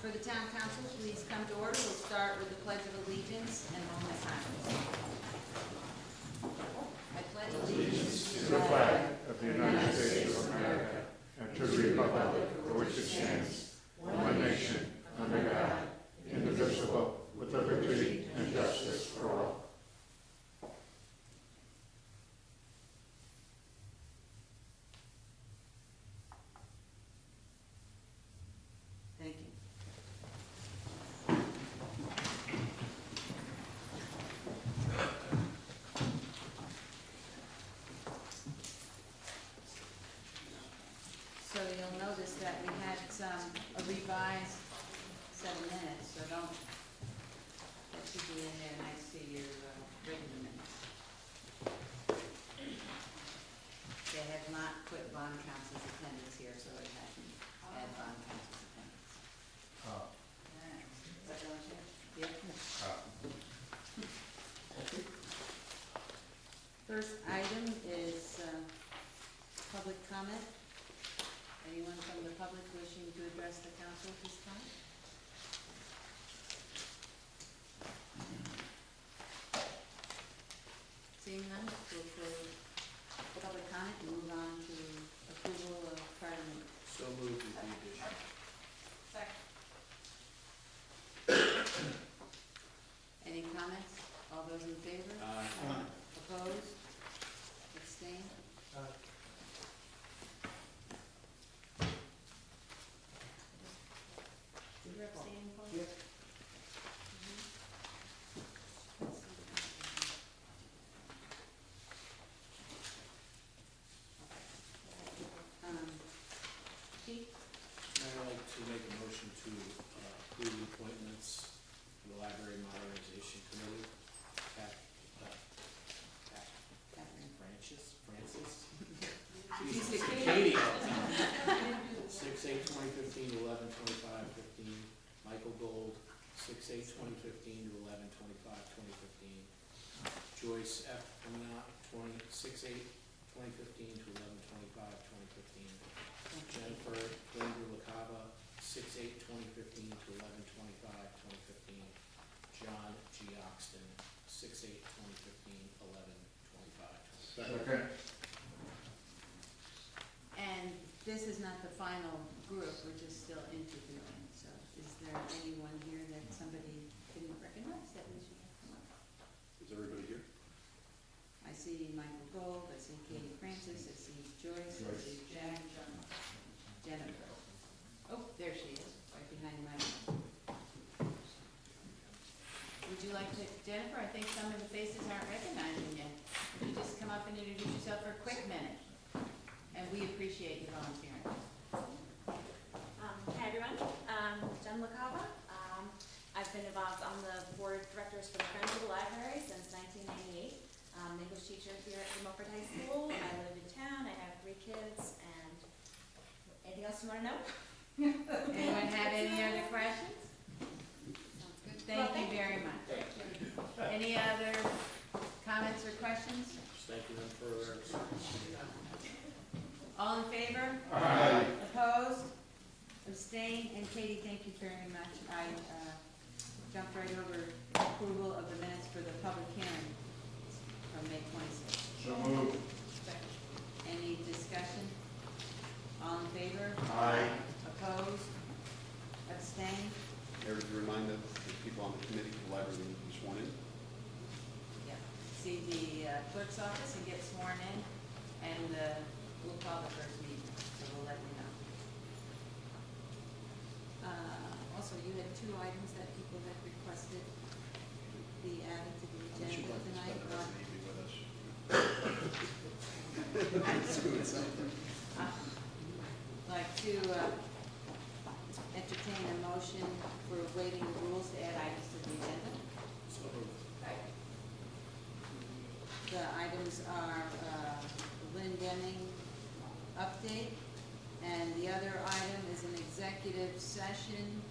For the town council, please come to order. We'll start with the Pledge of Allegiance and moment of silence. I pledge allegiance To the flag of the United States of America and to the republic for which it stands, one nation, under God, indivisible, with liberty and justice for all. Thank you. So you'll notice that we had a revised set of minutes, so that should be in there next to your regular minutes. They have not put bond council's attendance here, so it hasn't had bond council's attendance. Is that going to? Yep. First item is public comment. Anyone from the public wishing to address the council at this time? Seeing none, we'll close public comment and move on to approval of prior minutes. So moved with the addition. Second. Any comments? All those in favor? Aye. Opposed? Abstained? Did you abstain, Paul? Yep. Keith? I'd like to make a motion to approve the appointments for the Library Modernization Committee. She's the Katie. 6/8/2015 to 11/25/15. Michael Gold, 6/8/2015 to 11/25/2015. Joyce F. Amina, 6/8/2015 to 11/25/2015. Jennifer Klinger LaCava, 6/8/2015 to 11/25/2015. John G. Oxton, 6/8/2015, 11/25/2015. Second. And this is not the final group, we're just still interviewing, so is there anyone here that somebody didn't recognize that we should have come up? Is everybody here? I see Michael Gold, I see Katie Francis, I see Joyce, I see Jack, Jennifer. Oh, there she is, right behind Michael. Would you like to, Jennifer, I think some of the faces aren't recognizing you. Would you just come up and introduce yourself for a quick minute? And we appreciate you volunteering. Hi everyone, Jen LaCava. I've been involved on the board of directors for the Friends of the Library since 1998. English teacher here at Milford High School. I live in town, I have 3 kids, and anything else you want to know? Anyone have any other questions? Sounds good. Thank you very much. Any other comments or questions? Just thanking them for their All in favor? Aye. Opposed? Abstained? And Katie, thank you very much. I jumped right over approval of the minutes for the public hearing from May 26th. So moved. Any discussion? All in favor? Aye. Opposed? Abstained? Mayor, to remind the people on the committee for the library need to be sworn in. Yeah. See the clerk's office and get sworn in, and we'll call the first meeting, so we'll let you know. Also, you had 2 items that people had requested be added to the Unless you'd agenda like to tonight. spend the rest of the evening with us. Like to entertain a motion for waiving the rules to add items to the agenda. So moved. The items are Lynn Deming update, and the other item is an executive session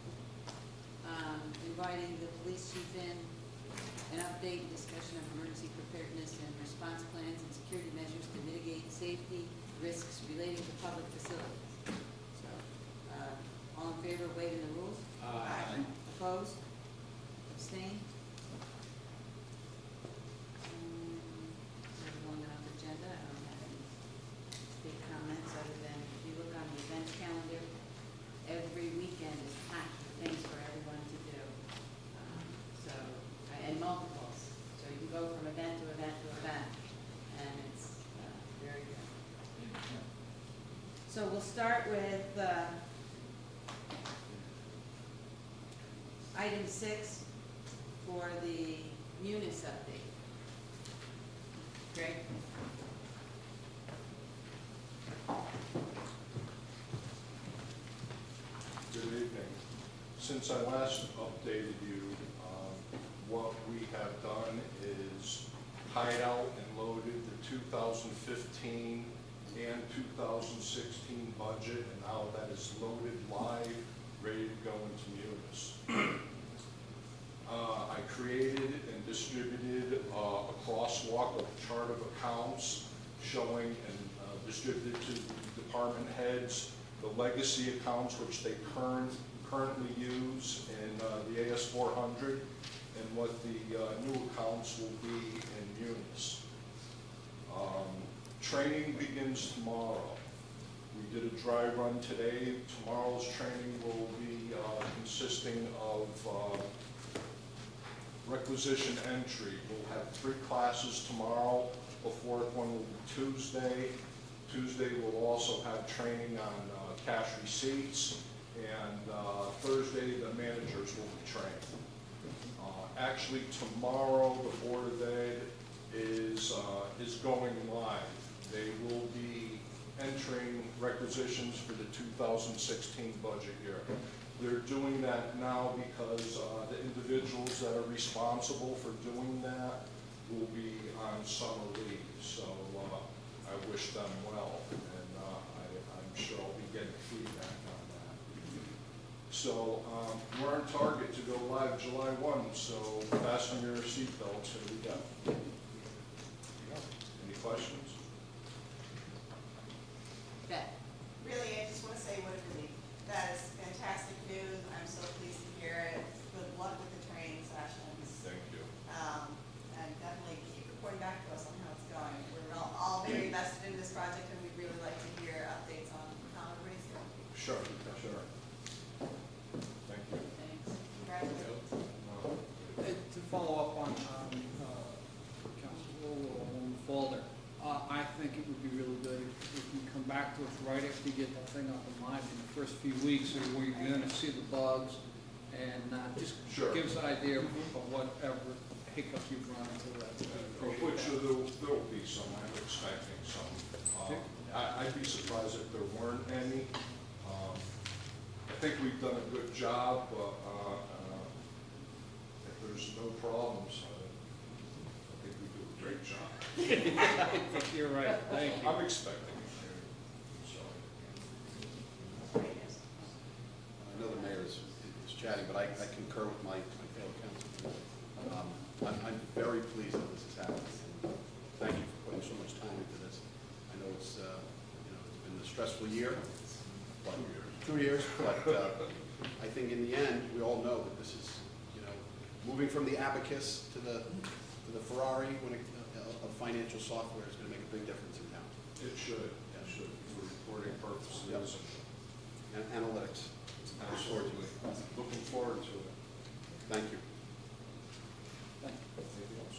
inviting the police chief in, an update and discussion of emergency preparedness and response plans and security measures to mitigate safety risks relating to public facilities. So, all in favor of waiving the rules? Aye. Opposed? Abstained? There's one on the agenda, I don't have any big comments other than if you look on the events calendar, every weekend is packed with things for everyone to do. So, and multiples, so you can go from event to event to event, and it's very good. So we'll start with item 6 for the Munis update. Greg? Good evening. Since I last updated you, what we have done is tied out and loaded the 2015 and 2016 budget, and now that is loaded live, ready to go into Munis. I created and distributed a crosswalk of chart of accounts showing and distributed to the department heads the legacy accounts which they currently use in the AS400 and what the new accounts will be in Munis. Training begins tomorrow. We did a dry run today. Tomorrow's training will be consisting of requisition entry. We'll have 3 classes tomorrow. The 4th one will be Tuesday. Tuesday we'll also have training on cash receipts, and Thursday the managers will be trained. Actually tomorrow the Board of Ed is going live. They will be entering requisitions for the 2016 budget year. They're doing that now because the individuals that are responsible for doing that will be on summer leave. So I wish them well, and I'm sure I'll be getting feedback on that. So we're on target to go live July 1, so fasten your seatbelts, here we go. Any questions? Beth? Really, I just want to say what a relief. That is fantastic news. I'm so pleased to hear it. Good luck with the training sessions. Thank you. And definitely keep reporting back to us on how it's going. We're all very invested in this project, and we'd really like to hear updates on how everybody's doing. Sure, sure. Thank you. Thanks. Congratulations. To follow up on Councilor Falder, I think it would be really good if you come back to us right after you get that thing up and live in the first few weeks, so where you're going to see the bugs, and just Sure. give us an idea of whatever hiccups you've run into. Which there will be some, I'm expecting some. I'd be surprised if there weren't any. I think we've done a good job, but if there's no problems, I think we do a great job. I think you're right, thank you. I'm expecting it. So. I know the mayor is chatting, but I concur with my fellow councilman. I'm very pleased that this has happened. Thank you for putting so much time into this. I know it's it's been a stressful year. 2 years, but I think in the end, we all know that this is, moving from the abacus to the Ferrari of financial software is going to make a big difference in town. It should, for reporting purposes. Yep. And analytics. Absolutely. Looking forward to it. Thank you. Anything else?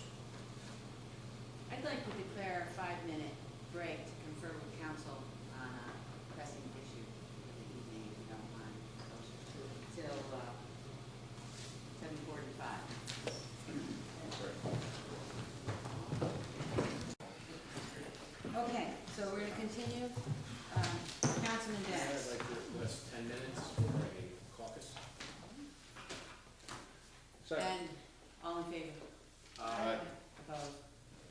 I'd like to declare a 5-minute break to confer with council on a pressing issue for the evening, if you don't mind. Till 7:45. Okay, so we're going to continue. Councilman I'd Dennis. like to request 10 minutes for a caucus. And all in favor? Aye. Opposed?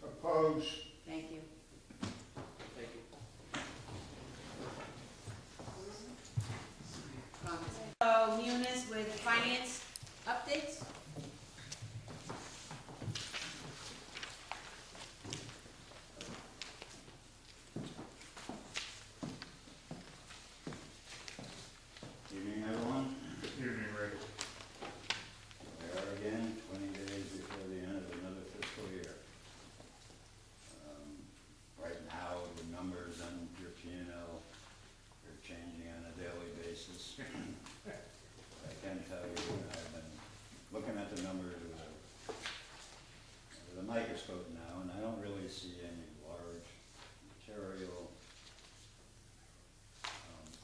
Opposed? Thank you. Thank you. So, Munis with finance updates? Evening, everyone. Evening, Rick. scope now, and I don't really see any large material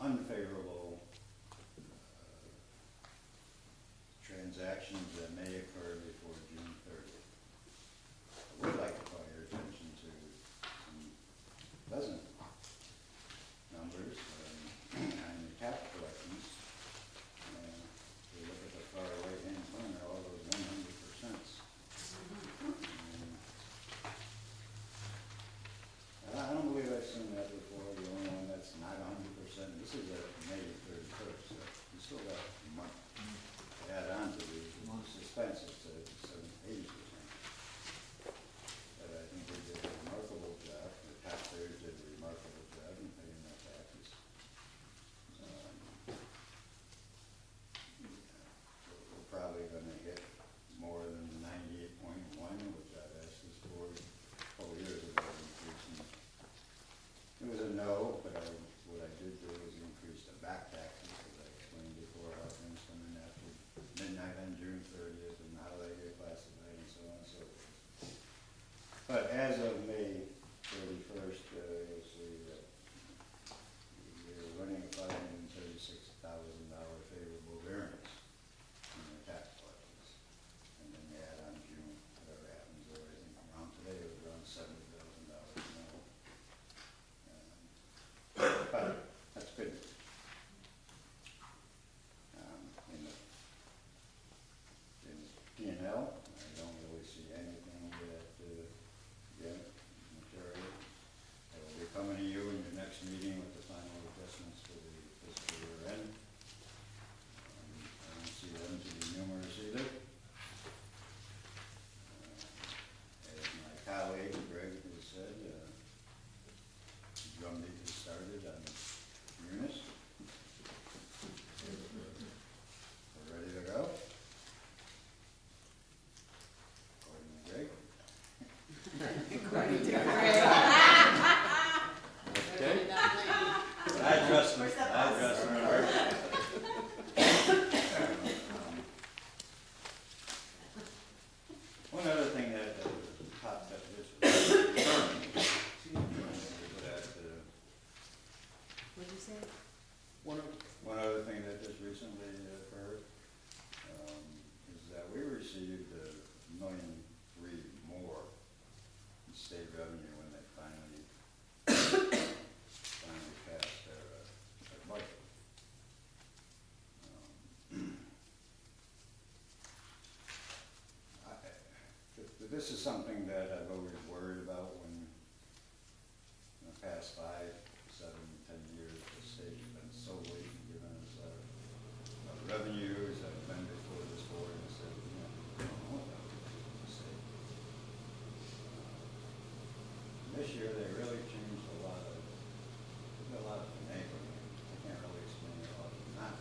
unfavorable transactions that may occur before June 30th. I would like to call your attention to some pleasant numbers on the tax collections. If you look at the far right-hand corner, all those 100%. I don't believe I've seen that before. The only one that's not 100%, this is May 31st, so you still got a month to add on to these. It's expensive to 80%. But I think they did a remarkable job. The taxpayers did a remarkable job in paying their taxes. We're probably going to hit more than 98.1, which I've asked this board a couple years ago. It was a no, but what I did do was increase the back taxes, as I explained before, how things come in after midnight on June 30th and how they get classified and so on and so forth. But as of May 31st, you'll see that we're running a $536,000 favorable variance in the tax collections. And then you add on June, whatever happens there, I think around today it was around $70,000 more. But that's good. In P&L, I don't really see anything that, again, material. I will be coming to you in your next meeting with the final adjustments for the fiscal year end. I don't see them to be numerous either. As my colleague Greg has said, drumbeat has started on Munis. We're ready to go. According to Greg. According to Greg. Okay. I trust him. I trust him. One other thing that popped up this week. What'd you say? One One other thing that just recently occurred is that we received $1.3 million more in state revenue when they finally passed their budget. This is something that I've always worried about when, in the past 5, 7, 10 years, the state has been so late in giving us revenues. I've been before this board and said, we don't know what that was the state. This year, they really changed a lot of finagling. I can't really explain it all, not,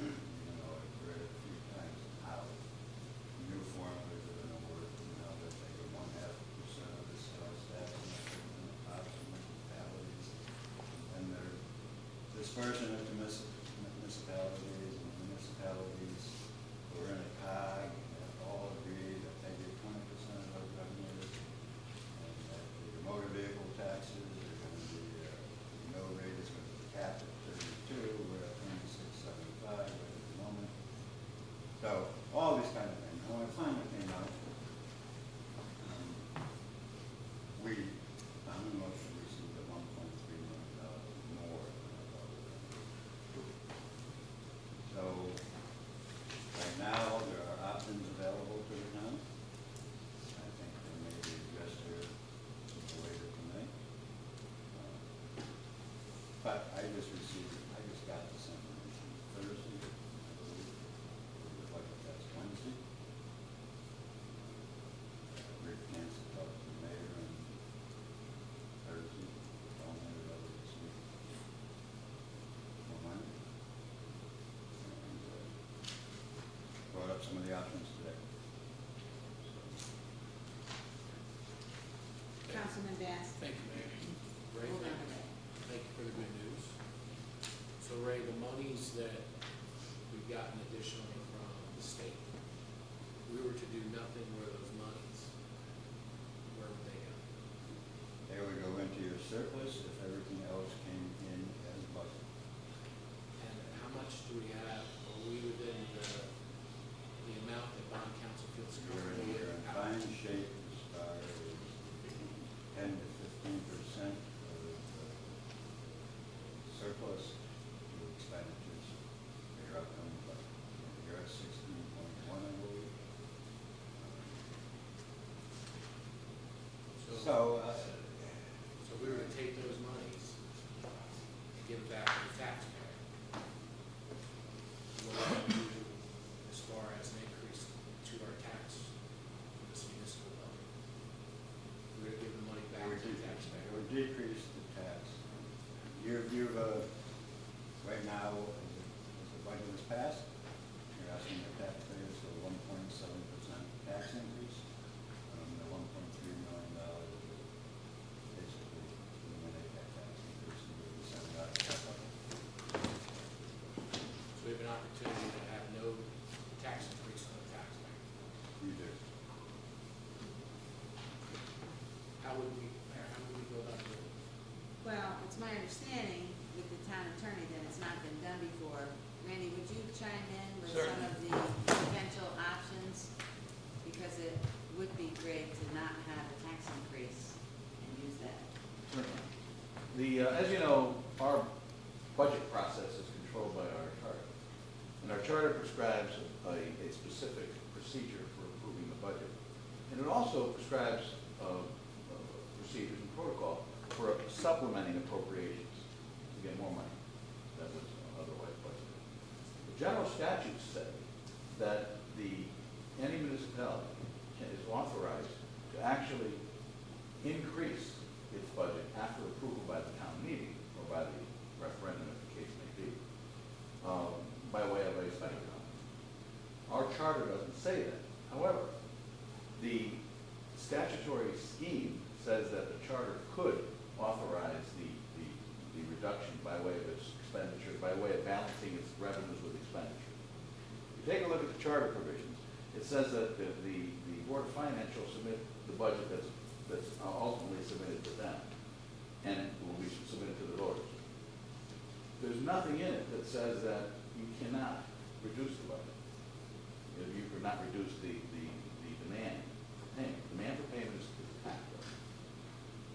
even though I've read it a few times, how new formulas are going to work, that they would want 0.5% of the sales tax and municipalities, and their dispersion of municipalities and municipalities who are in a COG have all agreed that they get 20% of those revenues, and that the motor vehicle taxes are going to be, the mill rate is going to be capped at 32, we're at 26.75 right at the moment. So, all these kind of things. And when it finally came out, we found the motion received at $1.3 million more than I thought we were going to do. So, right now, there are options available to the town. I think they may be addressed here at a later tonight. But I just got this information Thursday, I believe. It was like that's Wednesday. Rick Hansen talked to the mayor on Thursday, told me that this week on Monday. And brought up some of the options today. Councilman Bass. Thank you, Mayor. Ray, Hold on a thank minute. you for the good news. So Ray, the monies that we've gotten additionally from the state, we were to do nothing with those monies. So, So if we were to take those monies and give it back to the taxpayer, what would we do as far as an increase to our tax for this municipal level? We're gonna give the money back to the taxpayer. or decrease the tax. You've, right now, as the budget was passed, you're asking the taxpayers for a 1.7% tax increase. The $1.3 million would basically eliminate that tax increase and give you $7 tax level. So we have an opportunity to have no tax increase on the taxpayer. You do. How would we go about doing it? Well, it's my understanding with the town attorney that it's not been done before. Randy, would you chime in with some of the potential options? Because it would be great to not have a tax increase and use that. Certainly. As you know, our budget process is controlled by our charter. And our charter prescribes a specific procedure for approving the budget. And it also prescribes procedures and protocol for supplementing appropriations to get more money that was otherwise budgeted. The general statutes say that any municipality is authorized to actually increase its budget after approval by the town meeting or by the referendum, if the case may be, by way of a special town meeting. Our charter doesn't say that. However, the statutory scheme says that the charter could authorize the reduction by way of its expenditure, by way of balancing its revenues with expenditure. If you take a look at the charter provisions, it says that the Board of Finance shall submit the budget that's ultimately submitted to them, and it will be submitted to the voters. There's nothing in it that says that you cannot reduce the budget. You could not reduce the demand for payment. Demand for payment is the tax bill.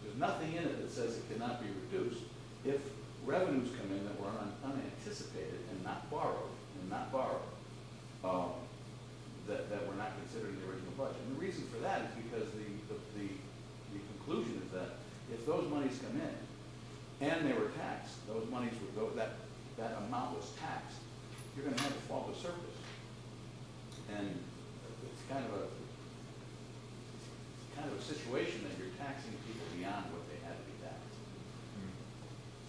There's nothing in it that says it cannot be reduced if revenues come in that were unanticipated and not borrowed, that were not considered in the original budget. And the reason for that is because the conclusion is that if those monies come in and they were taxed, those monies would go, that amount was taxed, you're going to have a fall to surplus. And it's kind of a situation that you're taxing people beyond what they had to be taxed.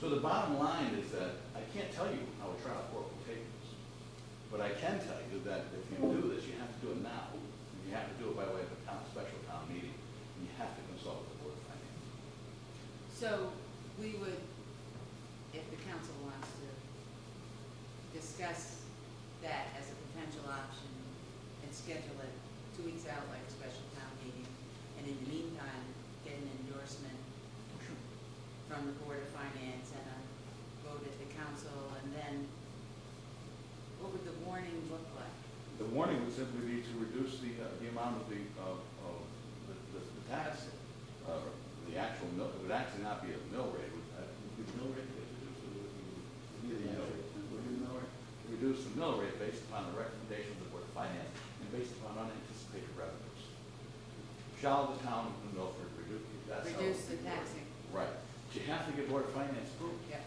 So the bottom line is that I can't tell you how a trial court will take this, but I can tell you that if you do this, you have to do it now. You have to do it by way of a special town meeting, and you have to consult with the Board of Finance. So we would, if the council wants to discuss that as a potential option and schedule it 2 weeks out like a special town meeting, and in the meantime, get an endorsement from the Board of Finance and a vote at the council, and then what would the warning look like? The warning would simply be to reduce the amount of the tax, the actual mill. It would actually not be a mill rate. Would the mill rate get reduced? Would the mill rate? Reduce the mill rate based upon the recommendation of the Board of Finance and based upon unanticipated revenues. Shall the town of New Milford reduce Reduce the taxing. Right. But you have to get Board of Finance approval. Yep.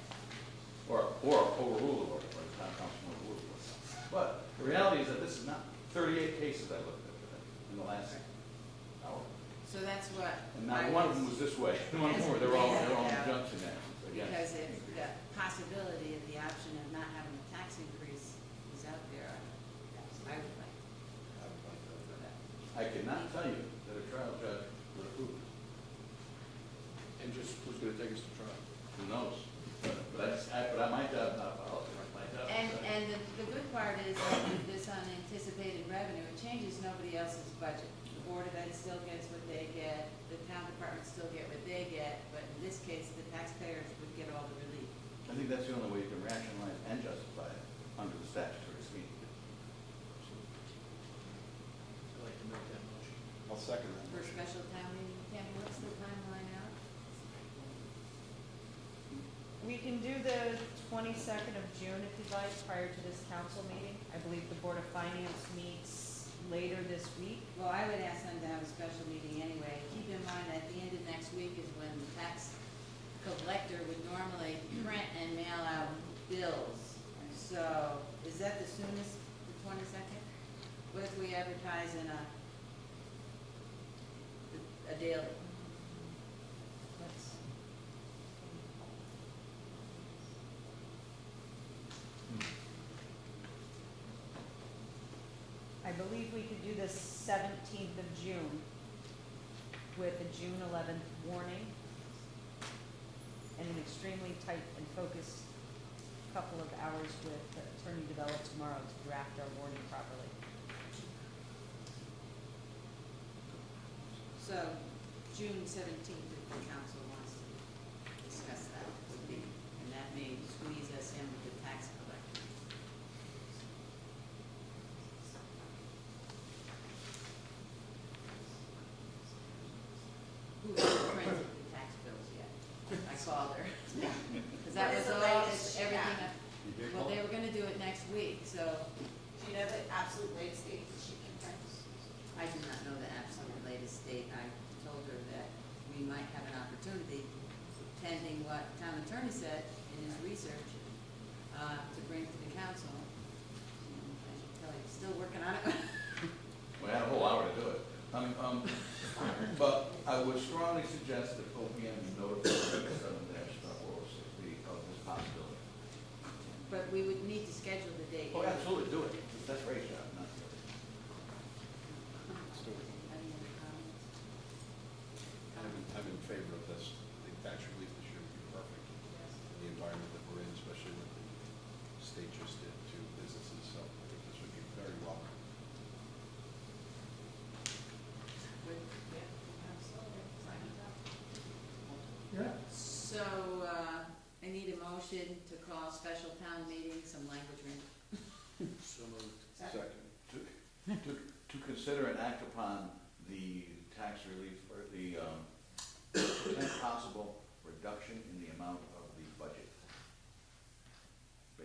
Or overrule the Board of Finance, town council overrule the Board of Finance. But the reality is that this is not 38 cases I looked at today in the last hour. So that's what. And not one of them was this way. One of them, they're all junction actions. Again. Because if the possibility of the option of not having a tax increase is out there, I would like for that. I cannot tell you that a trial judge would approve it. And just who's going to take us to trial? Who knows? But my job is not a policy. My job is And the good part is that with this unanticipated revenue, it changes nobody else's budget. The Board of Ed still gets what they get, the town departments still get what they get, but in this case, the taxpayers would get all the relief. I think that's the only way you can rationalize and justify it under the statutory scheme. I'd like to make that motion. I'll second that. For a special town meeting, Tammy, what's the timeline out? We can do the 22nd of June if you'd like, prior to this council meeting. I believe the Board of Finance meets later this week? Well, I would ask them to have a special meeting anyway. Keep in mind, at the end of next week is when the tax collector would normally print and mail out bills. So, is that the soonest, the 22nd? What if we advertise in a daily? Let's, I believe we could do the 17th of June with the June 11th warning and an extremely tight and focused couple of hours with Attorney DeBella tomorrow to draft our warning properly. so, June 17th, if the council wants to discuss that with me, and that may squeeze us in with the tax collector. Who hasn't printed the tax bills yet? I called her. Because that What is was the all, latest? everything, You did well, call? they were gonna do it next week, so Do you know the absolute latest date that she can print? I do not know the absolute latest date. I told her that we might have an opportunity, pending what town attorney said in his research, to bring to the council. I should tell you, still working on it. We had a whole hour to do it. But I would strongly suggest that OPM be notified of 7-406B of this possibility. But we would need to schedule the date. Oh, absolutely, do it. That's Ray's job, not yours. Any other comments? I'm in favor of this. I think tax relief this year would be perfect in the environment that we're in, especially what the state just did to businesses, so I think this would be very welcome. Yeah. So, I need a motion to call special town meeting, some language. So moved. Second. To consider and act upon the tax relief or the possible reduction in the amount of the budget.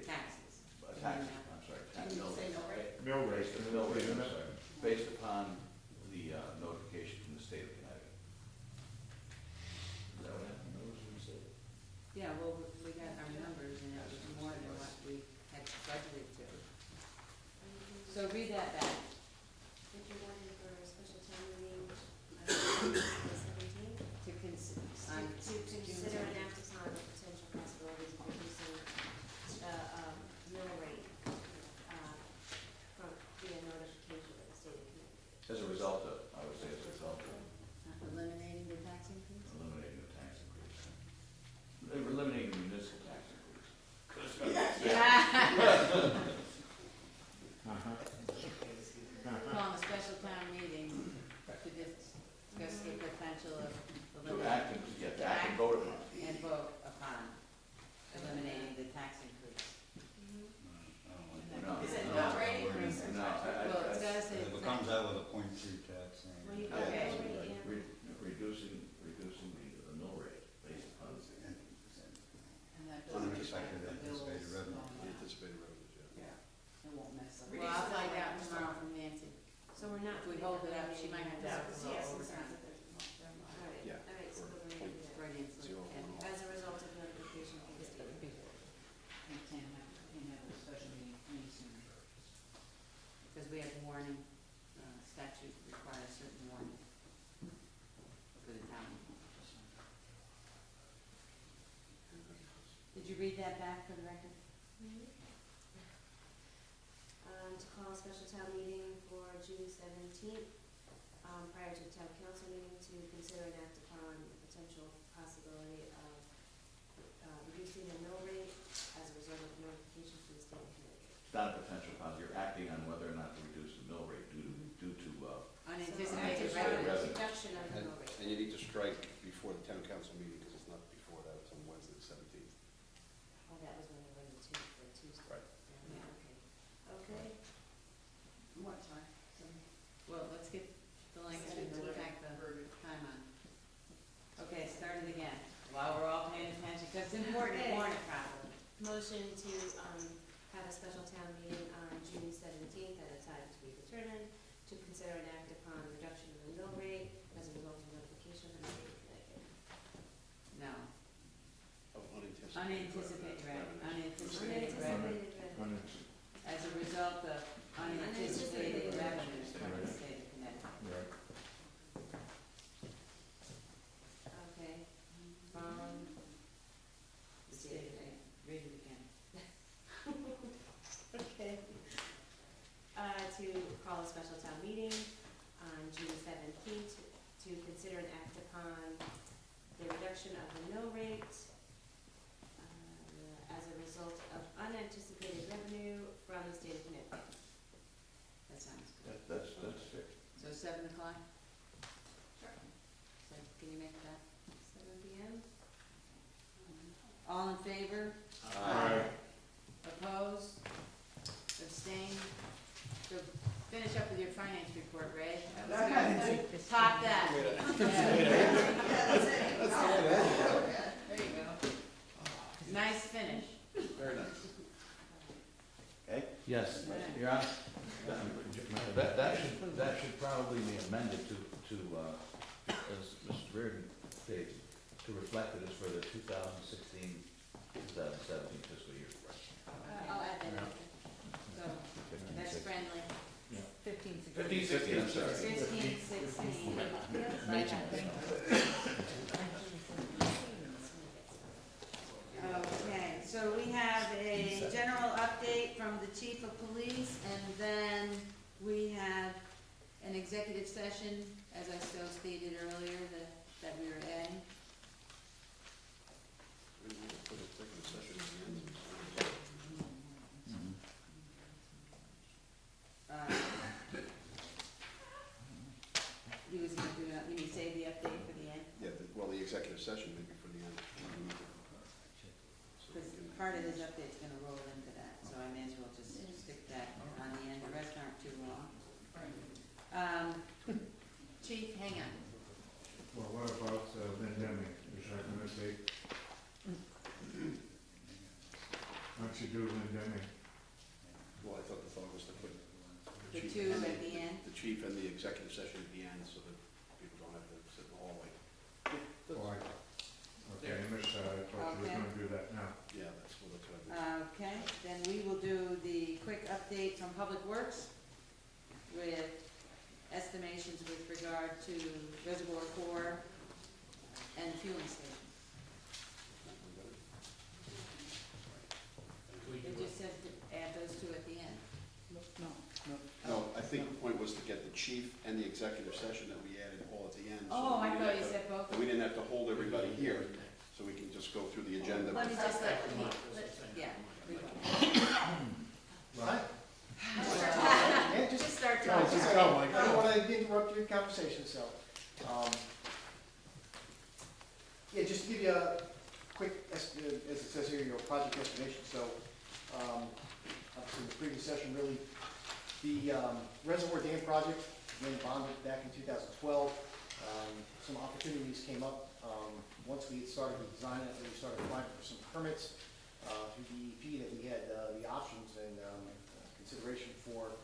Taxes. Taxes, I'm sorry, tax, Can you say no rate? Mill rate. Mill rate, I'm sorry, based upon the notification from the state of Connecticut. Is that what happened? That was from the state? Yeah, well, we got our numbers and it was more than what we had budgeted to. So read that back. If you're wanting for a special town meeting, the 17th, To consider, to consider and act upon the potential possibilities of reducing mill rate from via notification of the state of Connecticut. As a result of, I would say as a result of eliminating the tax increase? eliminating the tax increase. Eliminating the municipal tax increase. Calling a special town meeting to discuss the potential of To act and, yeah, to act and vote upon. and vote upon eliminating the tax increase. No, Is it no, not rate no, increase or no, Well, it's gotta say. If it comes out with a 0.2 tax, then. Well, you Yeah, got Okay. mill rate and reducing the mill rate based upon. And that Unexpected anticipated revenue. Anticipated revenues, yeah. Yeah, it won't mess up. Well, I'll find out tomorrow from Nancy. so we're not. If we hold it up, she might have to No, work a because little yes, overtime. Alright, Yeah. alright, so we're gonna do that. Brilliant. Zero. As a result of notification from the state. We can't have a special meeting any sooner. Because we have warning, statute requires certain warning for the town. Did you read that back for the record? To call a special town meeting for June 17th, prior to the town council meeting, to consider and act upon the potential possibility of reducing the mill rate as a result of notification from the state of Connecticut. It's not a potential positive, you're acting on whether or not to reduce the mill rate due to, Unanticipated So, revenue. reduction of the And mill rate. and you need to strike before the town council meeting, because it's not before that, it's on Wednesday the 17th. Oh, that was when they went to for Tuesday. Right. Yeah, okay. Okay. What, sorry? Well, let's get the language and we'll tack the time on. Okay, start it again, while we're all paying attention, because it's important to warn it properly. Motion to have a special town meeting on June 17th at a time to be determined, to Unanticipated revenue, as a result of unanticipated revenues from the state of Connecticut. Right. Okay, from the state of Connecticut, read it again. Okay. To call a special town meeting on June 17th to consider and act upon the reduction of the mill rate as a result of unanticipated revenue from the state of Connecticut. That sounds good. That's fair. So 7 o'clock, Sure. so can you make that? 7 p.m. All in favor? Aye. Opposed? Abstained? So finish up with your finance report, Ray. That was good. Top that. There you go. Nice finish. Very nice. Okay? Yes, Yeah. Your Honor. That should probably be amended to, as Mr. Reardon states, to reflect it as for the 2016, 2017 fiscal year. I'll add that in. So, that's friendly. 15, 15, 16, I'm sorry. 15, 16. Okay, so we have a general update from the chief of police, and then we have an executive session, as I so stated earlier, that we were adding. Put a executive session in the end. He was gonna do it, you mean save the update for the end? Yeah, well, the executive session maybe for the end. So we Because can- part of this update's gonna roll into that, so I may as well just stick that on the end, the rest aren't too long. Chief, hang on. Well, what about Lynn Deming? Is that gonna take? Why don't you do Lynn Deming? Well, I thought the thought was to put The chief two and at the end? the chief and the executive session at the end, so that people don't have to sit in the hallway. Oh, okay, I missed that. I thought you were Okay. gonna do that now. Yeah, that's what I did. Okay, then we will do the quick update from Public Works with estimations with regard to Reservoir 4 and fueling station. It just says to add those two at the end. No, I think the point was to get the chief and the executive session that we added all at the end. so Oh, that we I didn't thought have you to- said both. We didn't have to hold everybody here, so we can just go through the agenda. Let me just yeah. Right. Yeah, Just start No, talking. just go, Mike. I don't want to interrupt your conversation, so. Yeah, just to give you a quick, as it says here, your project estimation. So, obviously, the previous session, really, the Reservoir Dam project, when bonded back in 2012, some opportunities came up. Once we had started to design it, we started applying for some permits through DEP, that we had the options and consideration for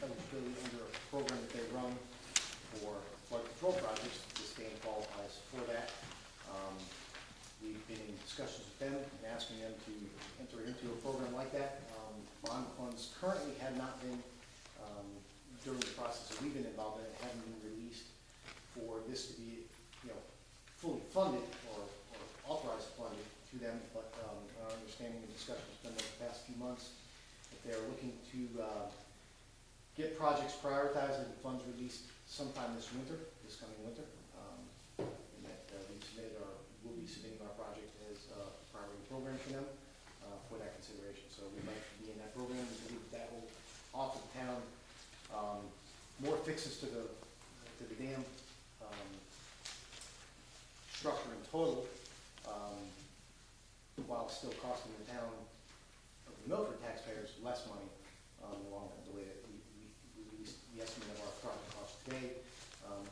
eligibility under a program that they run for flood control projects. This dam qualifies for that. We've been in discussions with them and asking them to enter into a program like that. Bond funds currently have not been, during the process that we've been involved in, it haven't been released for this to be, fully funded or authorized funded to them. But our understanding and discussion has been over the past few months that they're looking to get projects prioritized and funds released sometime this winter, this coming winter. And that we submitted or will be submitting our project as a priority program for them for that consideration. So we'd like to be in that program. We believe that will offer the town more fixes to the dam structure in total, while still costing the town of the Milford taxpayers less money in the long run. The way that we released the estimate of our project cost today,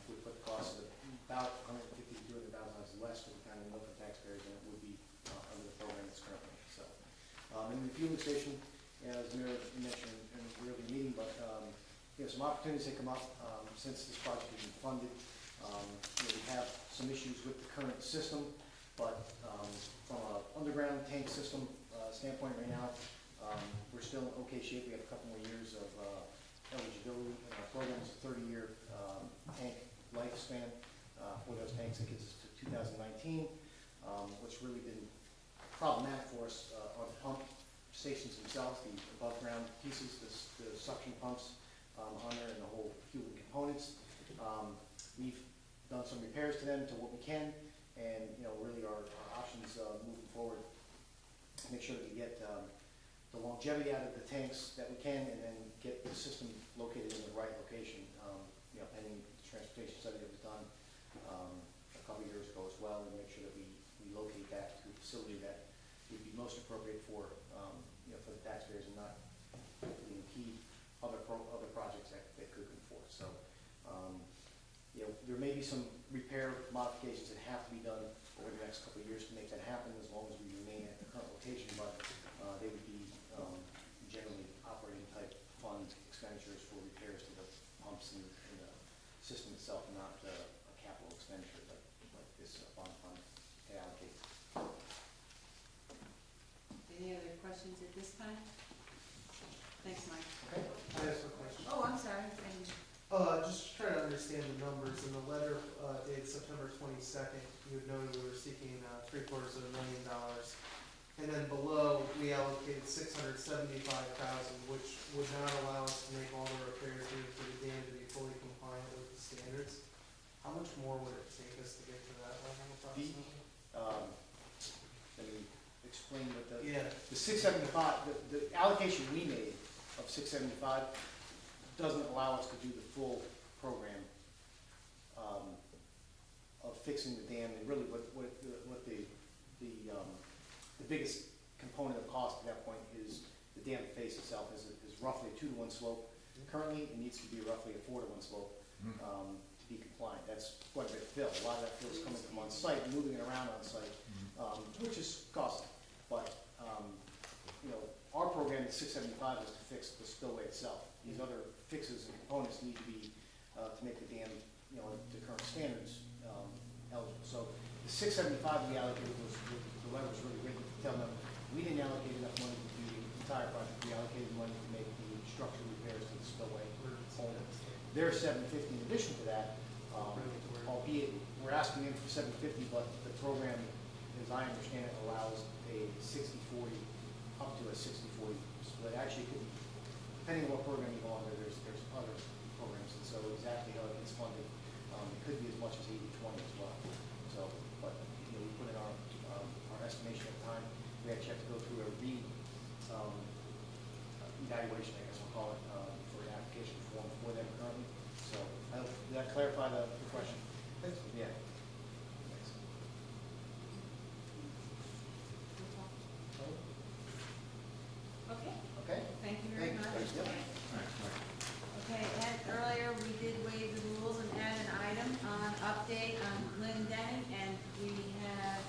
we put the cost of about $150,000 to $200,000 less for the town of Milford taxpayers than it would be under the program that's currently. So, and the fueling station, as the Mayor mentioned in the early meeting, but some opportunities that come up since this project has been funded. We have some issues with the current system. But from an underground tank system standpoint right now, we're still in okay shape. We have a couple more years of eligibility in our program. It's a 30-year tank lifespan for those tanks. That gets us to 2019. What's really been problematic for us are the pump stations themselves, the above-ground pieces, the suction pumps on there, and the whole fueling components. We've done some repairs to them to what we can, and really our options moving forward, make sure that we get the longevity out of the tanks that we can, and then get the system located in the right location. Pending the transportation study that was done a couple of years ago as well, and make sure that we locate that to a facility that would be most appropriate for for the taxpayers, and not impede other projects that could come forth. So there may be some repair modifications that have to be done over the next couple of years to make that happen, as long as we remain at the current location, but they would be generally operating type fund expenditures for repairs to the pumps and the system itself, not a capital expenditure like this bond fund to allocate. Any other questions at this time? Thanks, Mike. Okay. I have a question. Oh, I'm sorry. Just trying to understand the numbers. In the letter dated September 22nd, you had noted we were seeking $750,000, and then below we allocated $675,000, which would not allow us to make all the repairs needed for the dam to be fully compliant with the standards. How much more would it take us to get to that level approximately? Let me explain what the Yeah. the 675, the allocation we made of 675 doesn't allow us to do the full program of fixing the dam, and really what the biggest component of cost at that point is the dam face itself is roughly a 2-to-1 slope. Currently, it needs to be roughly a 4-to-1 slope to be compliant. That's quite a bit of fill. A lot of that fill is coming from on site, moving it around on site, which is costly. But our program at 675 is to fix the spillway itself. These other fixes and components need to be to make the dam, to current standards, eligible. So the 675 we allocated was the letter was really written to tell them we didn't allocate enough money to do the entire project. We allocated money to make the structural repairs to the spillway components. Their 750 in addition to that, albeit we're asking them for 750, but the program, as I understand it, allows a 60-40 up to a 60-40 split. Actually, it could be, depending on what program you go under, there's other programs, and so exactly how it gets funded, it could be as much as 80-20 as well. So, but we put in our estimation at the time. We actually have to go through a evaluation, I guess we'll call it, for an application form for them currently. So, did that clarify the question? Yeah. Thanks. Okay, Okay. thank you very much. Yep. Okay, Ed, earlier we did waive the rules and add an item on update on Glendenning, and we have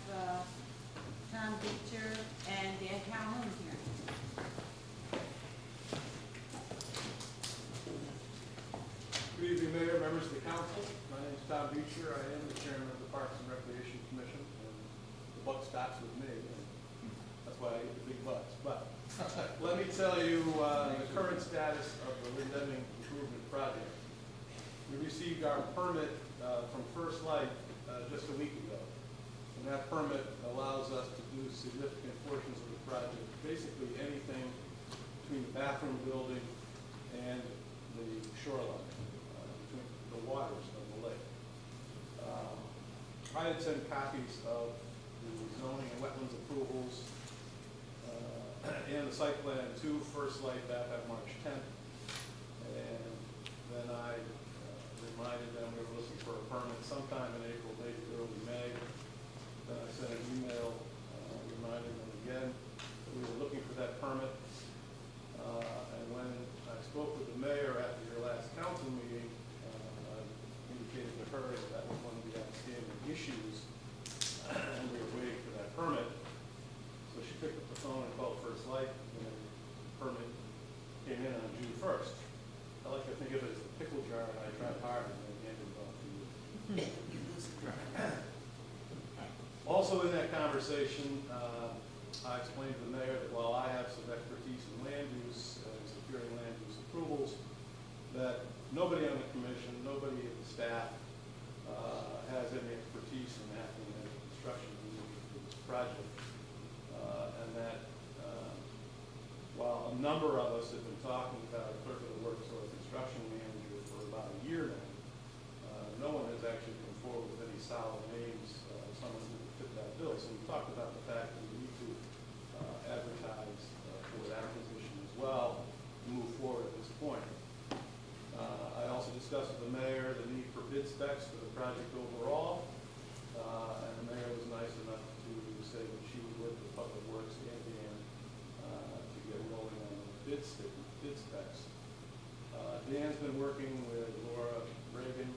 Tom Beecher and Dan Calhoun here. Good evening, Mayor, members of the council. My name is Tom Beecher. I am the chairman of the Parks and Recreation Commission, and the buck stops with me, and that's why I get the big bucks. But let me tell you the current status of the Glendenning Improvement Project. We received our permit from First Light just a week ago, and that permit allows us to do significant portions of the project, basically anything between the bathroom building and the shoreline, between the waters of the lake. I had sent copies of the zoning and wetlands approvals and the site plan to First Light back on March 10th, and then I reminded them we were looking for a permit sometime in April, maybe early May. Then I sent an email reminding them again that we were looking for that permit. And when I spoke with the mayor after your last council meeting, I indicated to her that that was one of the outstanding issues, and we were waiting for that permit. So she picked up the phone and called First Light, and the permit came in on June 1st. I like to think of it as a pickle jar, and I tried hard, and then handed it off to you. Also, Also in that conversation, I explained to the mayor that while I have some expertise in land use, securing land use approvals, that nobody on the commission, nobody in the staff has any expertise in acting in construction of this project. And that while a number of us have been talking about a clerk of the works or a construction manager for about a year now, no one has actually come forward with any solid names, someone who would fit that bill. So we talked about the fact that we need to advertise for that position as well to move forward at this point. I also discussed with the mayor the need for bid specs for the project overall, and the mayor was nice enough to say that she would work with Public Works and Dan to get rolling on the bid specs. Dan's been working with Laura Reagan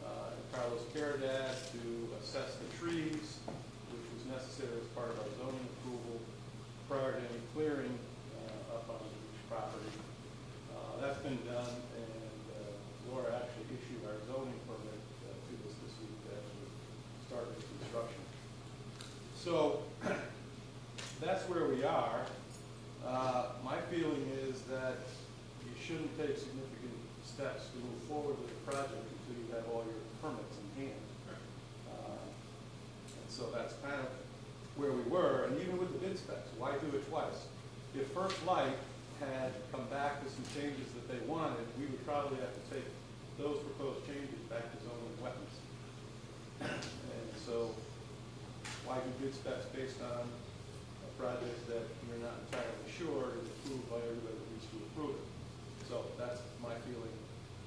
and Carlos Caridad to assess the trees, which was necessary as part of our zoning approval prior to any clearing up on the beach property. That's been done, and Laura actually issued our zoning permit to us this week to actually start the construction. So that's where we are. My feeling is that you shouldn't take significant steps to move forward with the project until you have all your permits in hand. And so that's kind of where we were, and even with the bid specs, why do it twice? If First Light had come back with some changes that they wanted, we would probably have to take those proposed changes back to zoning and wetlands. And so why do bid specs based on a project that you're not entirely sure is approved by everybody that needs to approve it? So that's my feeling.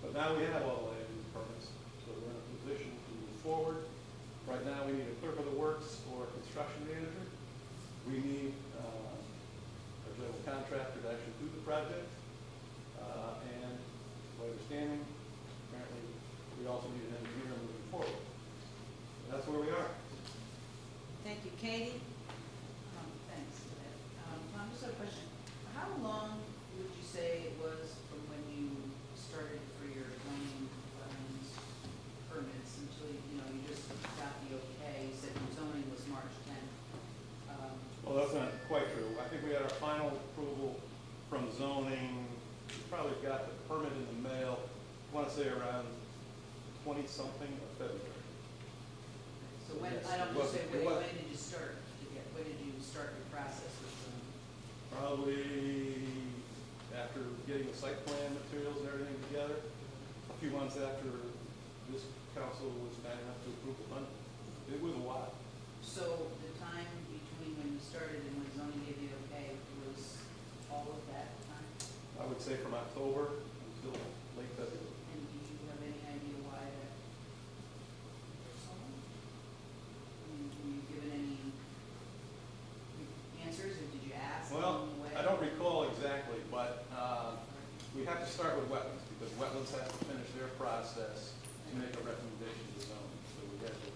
But now we have all the land use permits, so we're in a position to move forward. Right now we need a clerk of the works or a construction manager. We need a general contractor to actually do the project. And my understanding, apparently we also need an engineer moving forward. And that's where we are. Thank you. Katie? Thanks for that. Tom, just a question. How long would you say it was from when you started for your zoning permits until, you just got the okay? You said your zoning was March 10th. Well, that's not quite true. I think we had our final approval from zoning. We probably got the permit in the mail, I want to say around 20-something of February. So when, Yes, I don't it was- say, it was- when did you start to get, when did you start your process with zoning? Probably after getting the site plan materials and everything together, a few months after this council was kind enough to approve the money. It was a while. So the time between when you started and when zoning gave you okay was all of that time? I would say from October until late February. And do you have any idea why that took so long? Were you given any answers, or did you ask Well, along the way? I don't recall exactly, but we have to start with wetlands because wetlands have to finish their process to make a recommendation to zoning. So we have to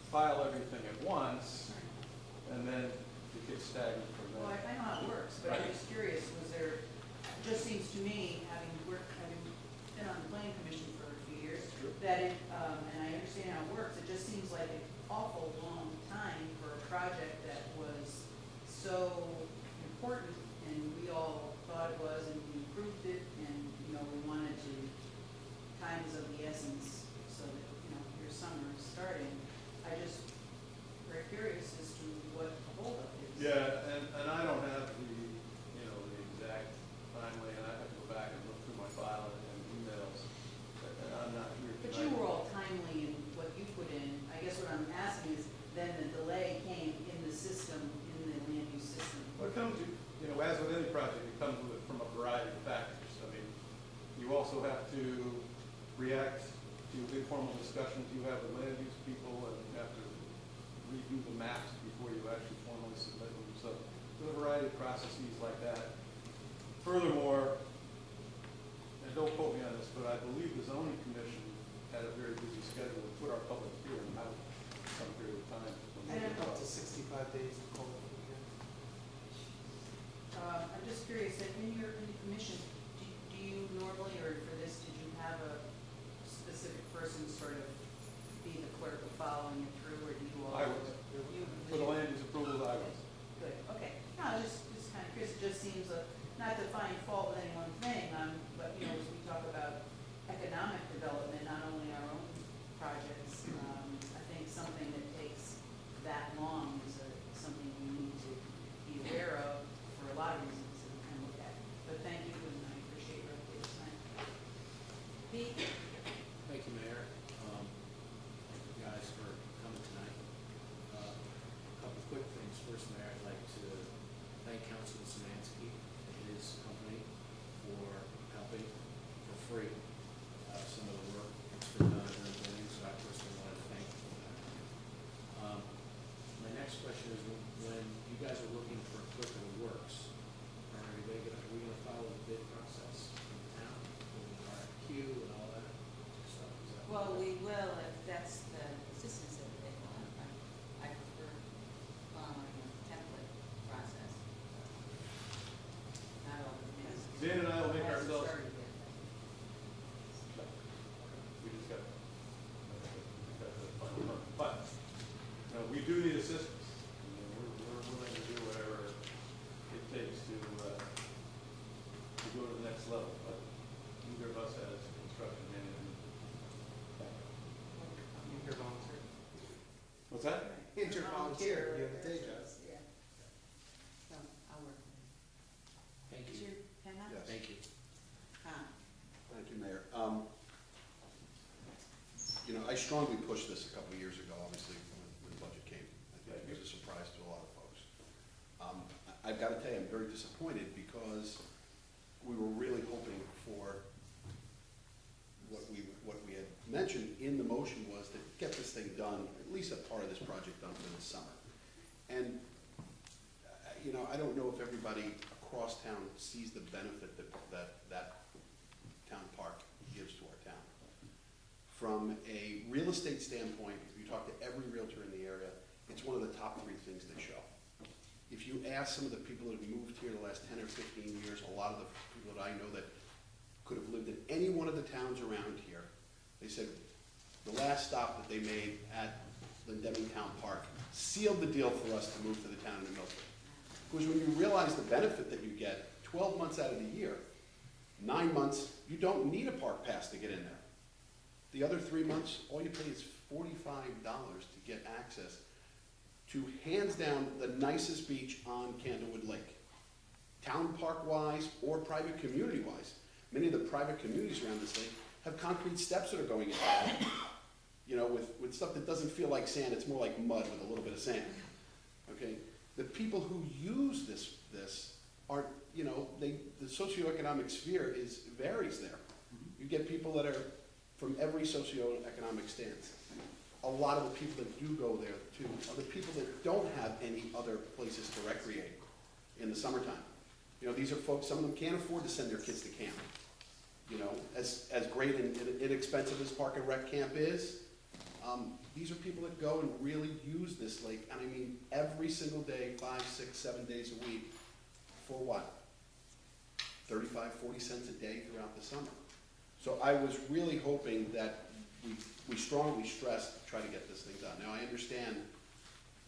file everything at once, and then it gets stagnant from Well, there. I know how it works, but I'm just curious, was there, it just seems to me, having been on the planning commission for a few years, True. that it, and I understand how it works, it just seems like an awful long time for a project that was so important, and we all thought it was, and we approved it, and, we wanted to, time is of the essence, so that, your summer is starting. I just, very curious as to what the holdup is. Yeah, and I don't have the exact timeline, and I have to go back and look through my file and emails, and I'm not here tonight. But you were all timely in what you put in. I guess what I'm asking is, then the delay came in the system, in the land use system. Well, it comes, as with any project, it comes from a variety of factors. I mean, you also have to react to informal discussions you have with land use people, and you have to redo the maps before you actually formally submit them. So there's a variety of processes like that. Furthermore, and don't quote me on this, but I believe the zoning commission had a very busy schedule to put our public hearing out some period of time. And up to 65 days to call it. I'm just curious, that in the commission, do you normally, or for this, did you have a specific person sort of be the clerk of following it through, or do you all? I was. You For speak. Thank you, Mayor. Thank you guys for coming tonight. A couple quick things. First, Mayor, I'd like to thank Councilman Szymanski and his company for helping for free some of the work that's been done during the building, so I personally want to thank you for that. My next question is, when you guys are looking for equipment that works, are we gonna follow the bid process in town, with the RFQ and all that stuff? Is that- Well, we will if that's the assistance that they want. I prefer following a template process. Not all the things. Dan and I will make That's ourselves, very good. we just got the final part. But, you know, we do need assistance. You know, we're willing to do whatever it takes to go to the next level, but neither of us has construction management background. Inter-volunteer. What's that? Inter-volunteer, you have a day job. Yeah. So, I'll work with it. Thank Is you. your pen up? Yes. Thank you. Tom? Thank you, Mayor. You know, I strongly pushed this a couple of years ago, obviously, when the budget came. I think it was a surprise to a lot of folks. I've got to tell you, I'm very disappointed because we were really hoping for what we had mentioned in the motion was to get this thing done, at least a part of this project done for this summer. And, you know, I don't know if everybody across town sees the benefit that town park gives to our town. From a real estate standpoint, if you talk to every realtor in the area, it's one of the top 3 things they show. If you ask some of the people that have moved here the last 10 or 15 years, a lot of the people that I know that could have lived in any one of the towns around here, they said the last stop that they made at the Deming Town Park sealed the deal for us to move to the town of New Milford. Because when you realize the benefit that you get 12 months out of the year, 9 months, you don't need a park pass to get in there. The other 3 months, all you pay is $45 to get access to, hands down, the nicest beach on Candlewood Lake. Town park wise or private community wise. Many of the private communities around this lake have concrete steps that are going in. You know, with stuff that doesn't feel like sand, it's more like mud with a little bit of sand. Okay? The people who use this aren't, you know, the socioeconomic sphere varies there. You get people that are from every socioeconomic stance. A lot of the people that do go there too are the people that don't have any other places to recreate in the summertime. You know, these are folks, some of them can't afford to send their kids to camp. You know, as great and inexpensive as Park and Rec Camp is, these are people that go and really use this lake, and I mean every single day, 5, 6, 7 days a week, for what? 35, 40 cents a day throughout the summer. So I was really hoping that we strongly stressed to try to get this thing done. Now I understand,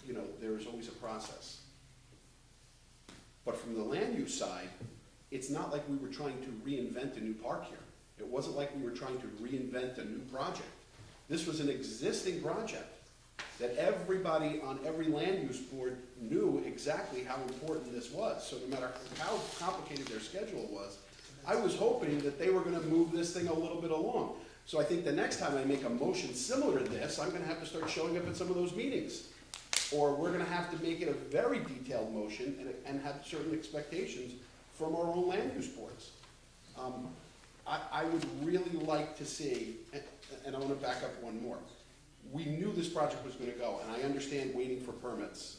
you know, there's always a process. But from the land use side, it's not like we were trying to reinvent a new park here. It wasn't like we were trying to reinvent a new project. This was an existing project that everybody on every land use board knew exactly how important this was. So no matter how complicated their schedule was, I was hoping that they were going to move this thing a little bit along. So I think the next time I make a motion similar to this, I'm going to have to start showing up at some of those meetings. Or we're going to have to make it a very detailed motion and have certain expectations from our own land use boards. I would really like to see, and I want to back up one more. We knew this project was going to go, and I understand waiting for permits.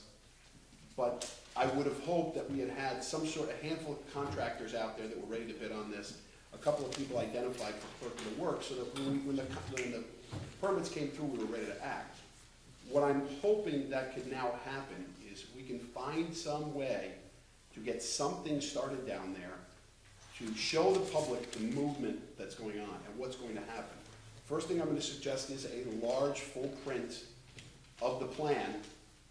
But I would have hoped that we had had some sort of handful of contractors out there that were ready to bid on this, a couple of people identified for clerk of the work, so that when the permits came through, we were ready to act. What I'm hoping that could now happen is we can find some way to get something started down there to show the public the movement that's going on and what's going to happen. First thing I'm going to suggest is a large full print of the plan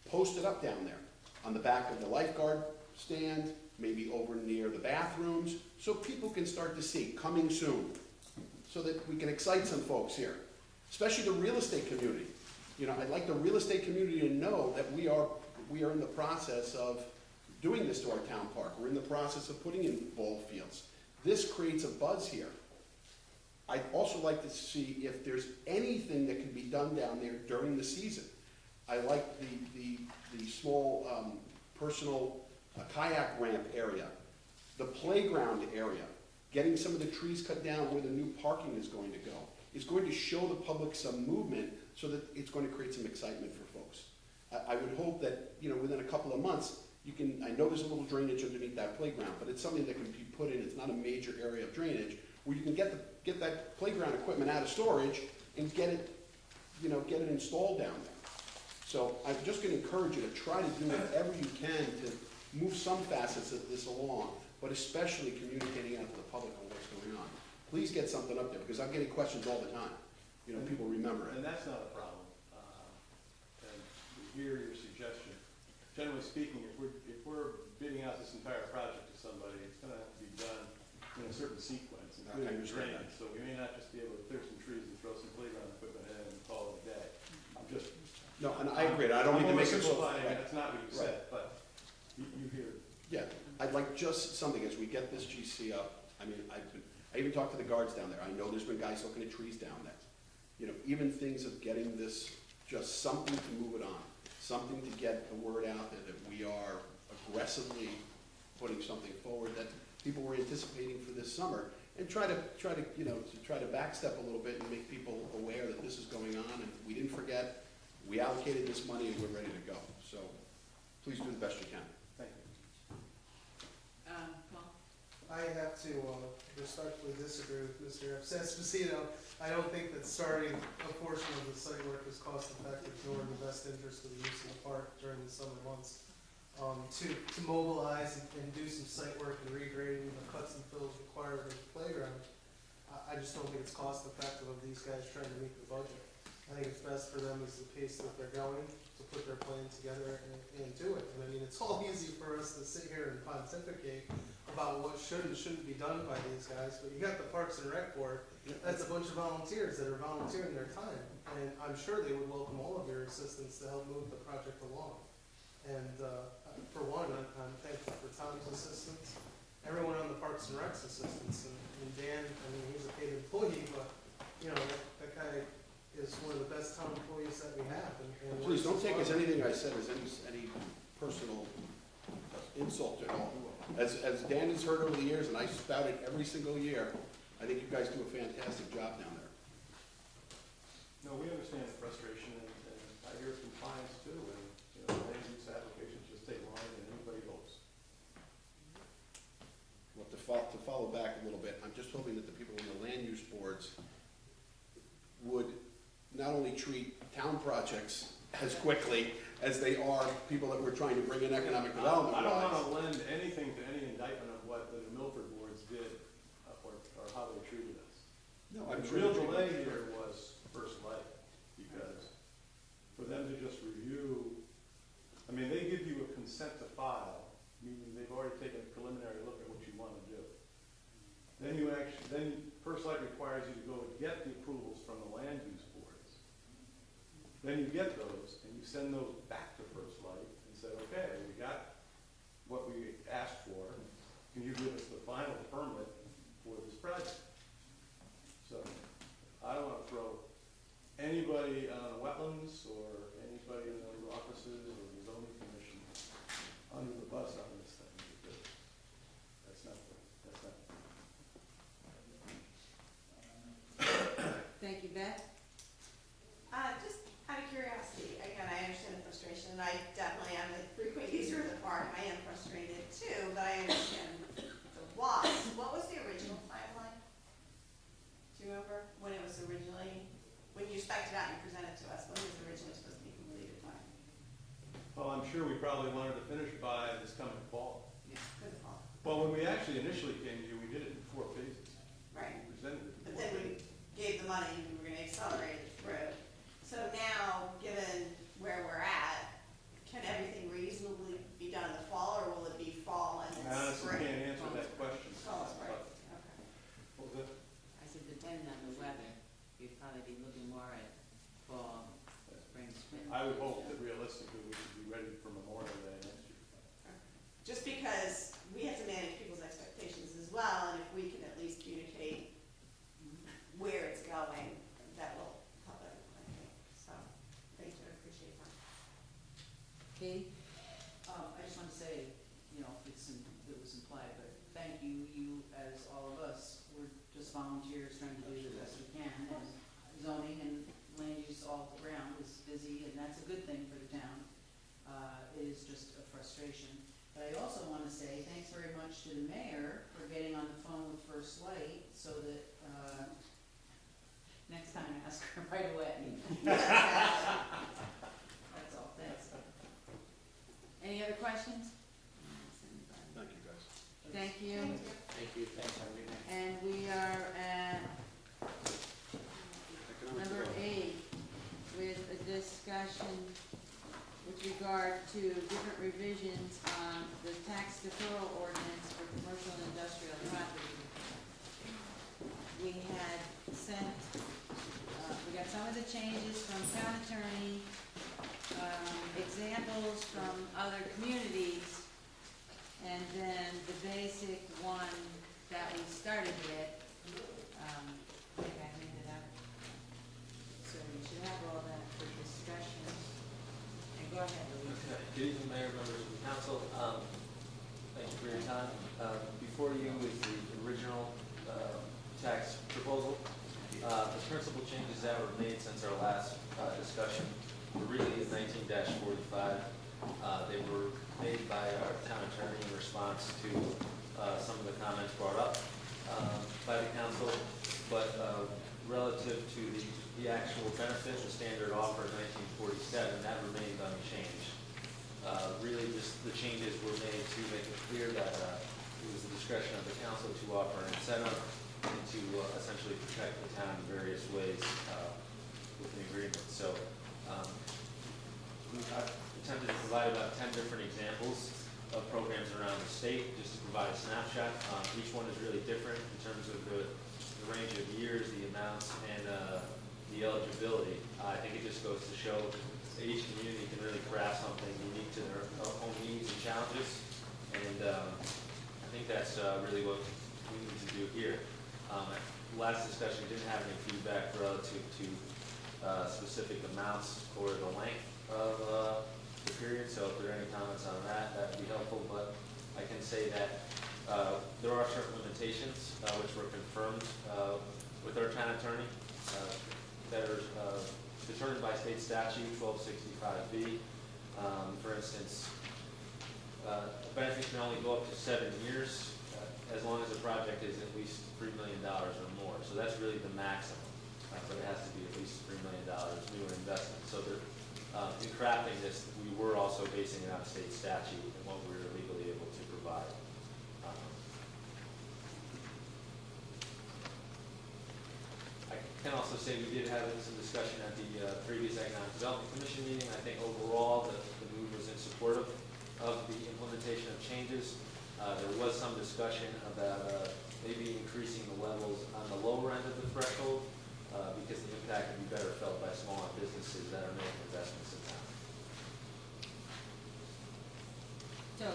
posted up down there on the back of the lifeguard stand, maybe over near the bathrooms, so people can start to see, coming soon, so that we can excite some folks here, especially the real estate community. You know, I'd like the real estate community to know that we are in the process of doing this to our town park. We're in the process of putting in ball fields. This creates a buzz here. I'd also like to see if there's anything that can be done down there during the season. I like the small personal kayak ramp area, the playground area, getting some of the trees cut down where the new parking is going to go. It's going to show the public some movement so that it's going to create some excitement for folks. I would hope that, you know, within a couple of months, you can, I know there's a little drainage underneath that playground, but it's something that can be put in, it's not a major area of drainage, where you can get that playground equipment out of storage and get it, you know, get it installed down there. So I'm just gonna encourage you to try to do whatever you can to move some facets of this along, but especially communicating out to the public on what's going on. Please get something up there, because I'm getting questions all the time. You know, people remember it. And that's not a problem. And we hear your suggestion. Generally speaking, if we're bidding out this entire project to somebody, it's gonna have to be done in a certain sequence, including understand drainage. So we may not just be able to clear some trees and throw some playground equipment in and call it a day. I'm just. No, and I agree, I don't mean to make it so. Simplifying, that's not what you said, but you hear. Yeah, I'd like just something as we get this GC up. I mean, I even talked to the guards down there. I know there's been guys looking at trees down there. You know, even things of getting this, just something to move it on, something to get the word out there that we are aggressively putting something forward that people were anticipating for this summer, and try to you know, to try to backstep a little bit and make people aware that this is going on, and we didn't forget, we allocated this money and we're ready to go. So please do the best you can. Thank you. Paul? I have to respectfully disagree with Mr. Esposito. I don't think that starting a portion of the site work is cost effective nor in the best interest of the use of the park during the summer months. To mobilize and do some site work and regrading the cuts and fills required of the playground, I just don't think it's cost effective of these guys trying to meet the budget. I think it's best for them is the pace that they're going to put their plan together and do it. And I mean, it's all easy for us to sit here and pontificate about what should and shouldn't be done by these guys, but you got the Parks and Rec Board, that's a bunch of volunteers that are volunteering their time, and I'm sure they would welcome all of your assistance to help move the project along. And for one, I'm thankful for Tom's assistance, everyone on the Parks and Rec's assistance, and Dan, I mean, he's a paid employee, but, you know, that guy is one of the best town employees that we have. And Please don't take as anything I said as any personal insult at all. As Dan has heard over the years, and I spout it every single year, I think you guys do a fantastic job down there. No, we understand the frustration, and I hear from clients too, and, you know, land use applications just take longer than anybody hopes. Well, to follow back a little bit, I'm just hoping that the people in the land use boards would not only treat town projects as quickly as they are people that we're trying to bring in economic development. I don't want to lend anything to any indictment of what the Milford boards did, or how they treated us. No, I'm The sure. real delay here was First Light, because for them to just review, I mean, they give you a consent to file, meaning they've already taken a preliminary look at what you want to do. Then First Light requires you to go and get the approvals from the land use boards. Then you get those, and you send those back to First Light and say, okay, we got what we asked for. Can you give us the final permit for this project? So I don't want to throw anybody on wetlands or anybody in those offices or the zoning commission under the bus on this thing, because that's not. Thank you, Beth. Just out of curiosity, again, I understand the frustration, and I definitely am a frequent user of the park, and I am frustrated too, but I understand the why. What was the original timeline? Do you remember when it was originally, when you spec'd it out and you presented to us, when it was originally supposed to be completed by? Well, I'm sure we probably wanted to finish by this coming fall. Yeah, good call. Well, when we actually initially came to you, we did it in 4 phases. Right. We presented it in But 4 then we phases. gave the money and we were gonna accelerate it through. So now, given where we're at, can everything reasonably be done in the fall, or will it be fall and I then honestly spring? can't answer that question. Fall, spring, But- okay. What was that? I said, depending on the weather, you'd probably be looking more at fall, spring. I would hope that realistically we should be ready for Memorial Day next year. Just because we have to manage people's expectations as well, and if we can at least communicate where it's going. administration. But I also want to say thanks very much to the mayor for getting on the phone with First Light so that, next time ask her right away. That's all, thanks. Any other questions? Thank you, guys. Thank you. Thank you, thanks, have a good night. And we are at Economic number development. 8 with a discussion with regard to different revisions on the tax deferral ordinance for commercial and industrial property. We had sent, we got some of the changes from town attorney, examples from other communities, and then the basic one that we started with. I think I made it up. So we should have all that for discussion. And go ahead, Louise. Okay. Good evening, Mayor, members of the council. Thank you for your time. Before you is the original tax proposal. The principal changes that were made since our last discussion were really in 19-45. They were made by our town attorney in response to some of the comments brought up by the council, but relative to the actual benefit, the standard offer in 1947, that remained unchanged. Really, just the changes were made to make it clear that it was the discretion of the council to offer an incentive and to essentially protect the town in various ways with an agreement. So I've attempted to provide about 10 different examples of programs around the state, just to provide a snapshot. Each one is really different in terms of the range of years, the amounts, and the eligibility. I think it just goes to show that each community can really craft something unique to their own needs and challenges. And I think that's really what we need to do here. Last discussion didn't have any feedback relative to specific amounts or the length of the period, so if there are any comments on that, that would be helpful. But I can say that there are certain limitations which were confirmed with our town attorney that are determined by state statute 1265B. For instance, a benefit can only go up to 7 years as long as the project is at least $3 million or more. So that's really the maximum, but it has to be at least $3 million new investment. So in crafting this, we were also basing it on state statute and what we were legally able to provide. I can also say we did have some discussion at the previous Economic Development Commission meeting. I think overall the move was in support of the implementation of changes. There was some discussion about maybe increasing the levels on the lower end of the threshold because the impact would be better felt by smaller businesses that are making investments in town. So,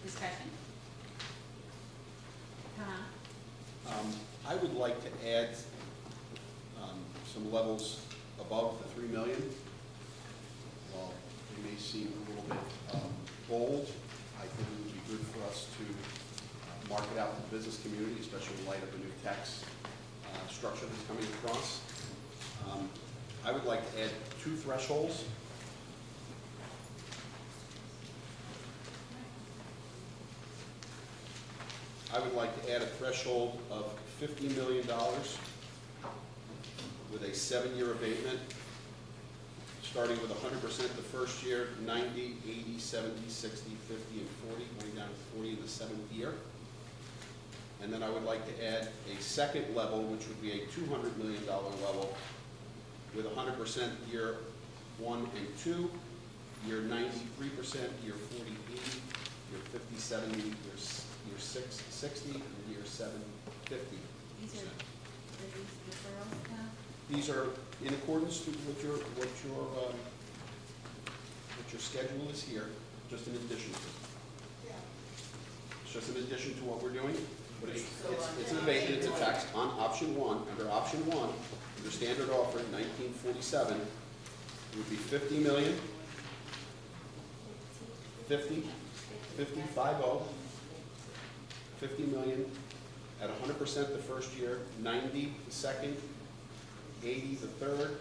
discussion. Tom? I would like to add some levels above the 3 million. While they may seem a little bit bold, I think it would be good for us to market out to the business community, especially in light of the new tax structure that's coming across. I would like to add 2 thresholds. I would like to add a threshold of $50 million with a 7-year abatement, starting with 100% the first year, 90, 80, 70, 60, 50, and 40, going down to 40 in the 7th year. And then I would like to add a second level, which would be a $200 million level, with 100% year 1 and 2, year 93%, year 40, 80, year 50, 70, year 6, 60, and year 7, 50. These are these deferrals now? These are in accordance with what your schedule is here, just in addition to. Yeah. It's just in addition to what we're doing, but it's an abatement, it's a tax on option 1. Under option 1, under standard offer in 1947, it would be 50 million, 50, 50, 50 million at 100% the first year, 90 the second, 80 the third,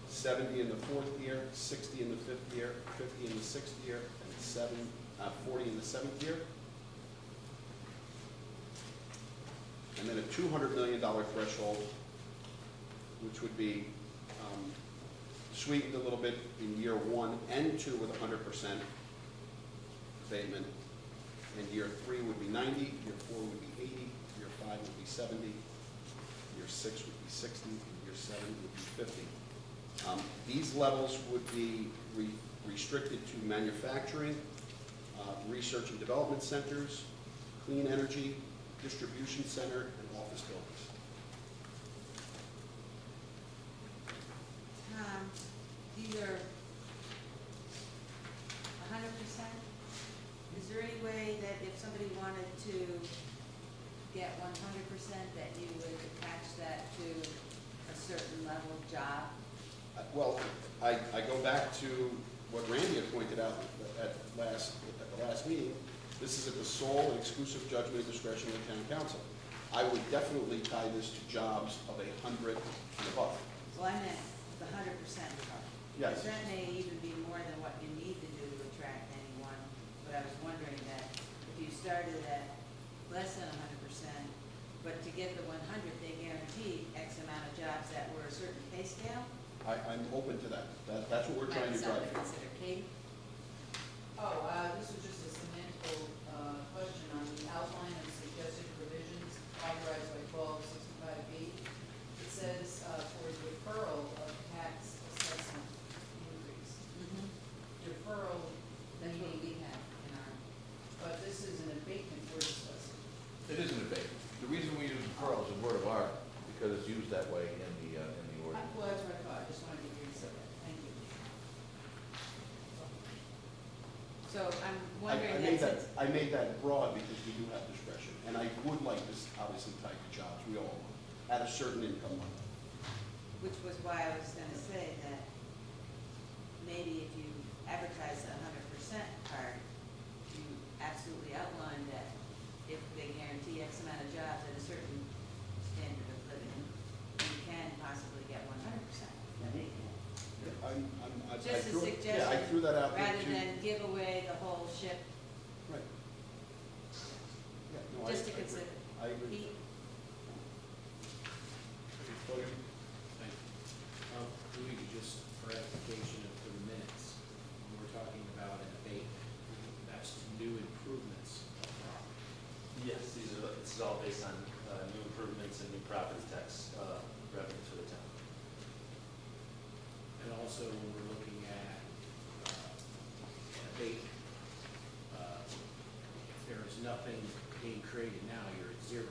70 in the 4th year, 60 in the 5th year, 50 in the 6th year, and 7 40 in the 7th year. And then a $200 million threshold, which would be sweetened a little bit in year 1 and 2 with 100% abatement. And year 3 would be 90, year 4 would be 80, year 5 would be 70, year 6 would be 60, and year 7 would be 50. These levels would be restricted to manufacturing, research and development centers, clean energy, distribution center, and office buildings. Tom, these are 100%? Is there any way that if somebody wanted to get 100%, that you would attach that to a certain level of job? Well, I go back to what Randy had pointed out at the last meeting. This is at the sole and exclusive judgment and discretion of the town council. I would definitely tie this to jobs of 100 and above. Well, I meant the 100% part. Yes. Because that may even be more than what you need to do to attract anyone. But I was wondering that if you started at less than 100%, but to get the 100, they guaranteed X amount of jobs that were a certain pay scale? I'm open to that. That's what we're trying to drive. Something to consider. Katie? Oh, this was just a semantical question on the outline of suggested provisions authorized by 1265B. It says for deferral of tax assessment increase. Deferral, That's what meaning, we have in our, but this is an abatement we're discussing. It is an abatement. The reason we use deferral is a word of art, because it's used that way in the ordinance. Well, that's what I thought, I just wanted to hear you say that, thank you. so I'm wondering that I made that broad because we do have discretion. And I would like this obviously tied to jobs, we all want, at a certain income level. which was why I was gonna say that maybe if you advertise the 100% part, you absolutely outline that if they guarantee X amount of jobs at a certain standard of living, you can possibly get 100%. Just a suggestion. Yeah, I threw that out there Rather too. than give away the whole ship, Right. Yeah, no, just to I agree. consider. I agree. Pete? Voting? Thank you. Luigi, just for edification of the minutes, when we're talking about an abatement, that's new improvements of property. Yes, this is all based on new improvements and new property tax revenue for the town. And also, when we're looking at an abatement, if there is nothing being created now, you're at 0.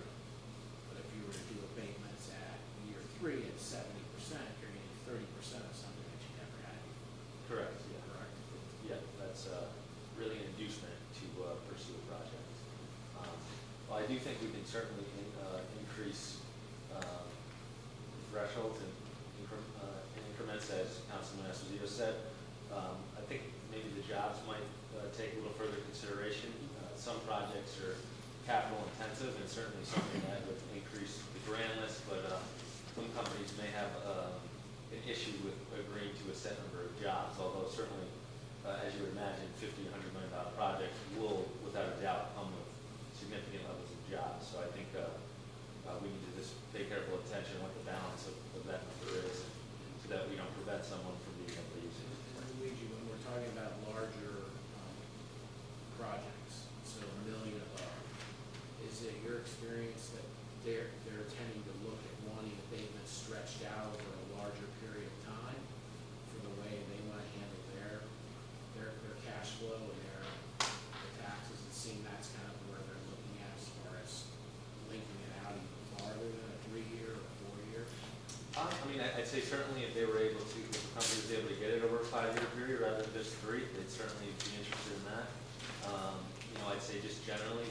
But if you were to do abatements at year 3 at 70%, you're getting 30% of something that you never had before. Correct, yeah. Correct? Yeah, that's really an inducement to pursue a project. Well, I do think we can certainly increase thresholds and increments, as Councilman Esposito said. I think maybe the jobs might take a little further consideration. Some projects are capital intensive and certainly something that would increase the grand list, but some companies may have an issue with agreeing to a set number of jobs, although certainly, as you would imagine, $50, $100 million projects will, without a doubt, come with significant levels of jobs. So I think we need to just pay careful attention what the balance of that number is, so that we don't prevent someone from being able to use it. Luigi, when we're talking about larger projects, so $1 million above, is it your experience that they're tending to look at wanting abatements stretched out over a larger period of time for the way they want to handle their cash flow and their taxes? It seems that's kind of where they're looking at as far as linking it out even farther than a 3-year or a 4-year. I mean, I'd say certainly if they were able to, if the company was able to get it over a 5-year period rather than just 3, they'd certainly be interested in that. I'd say just generally,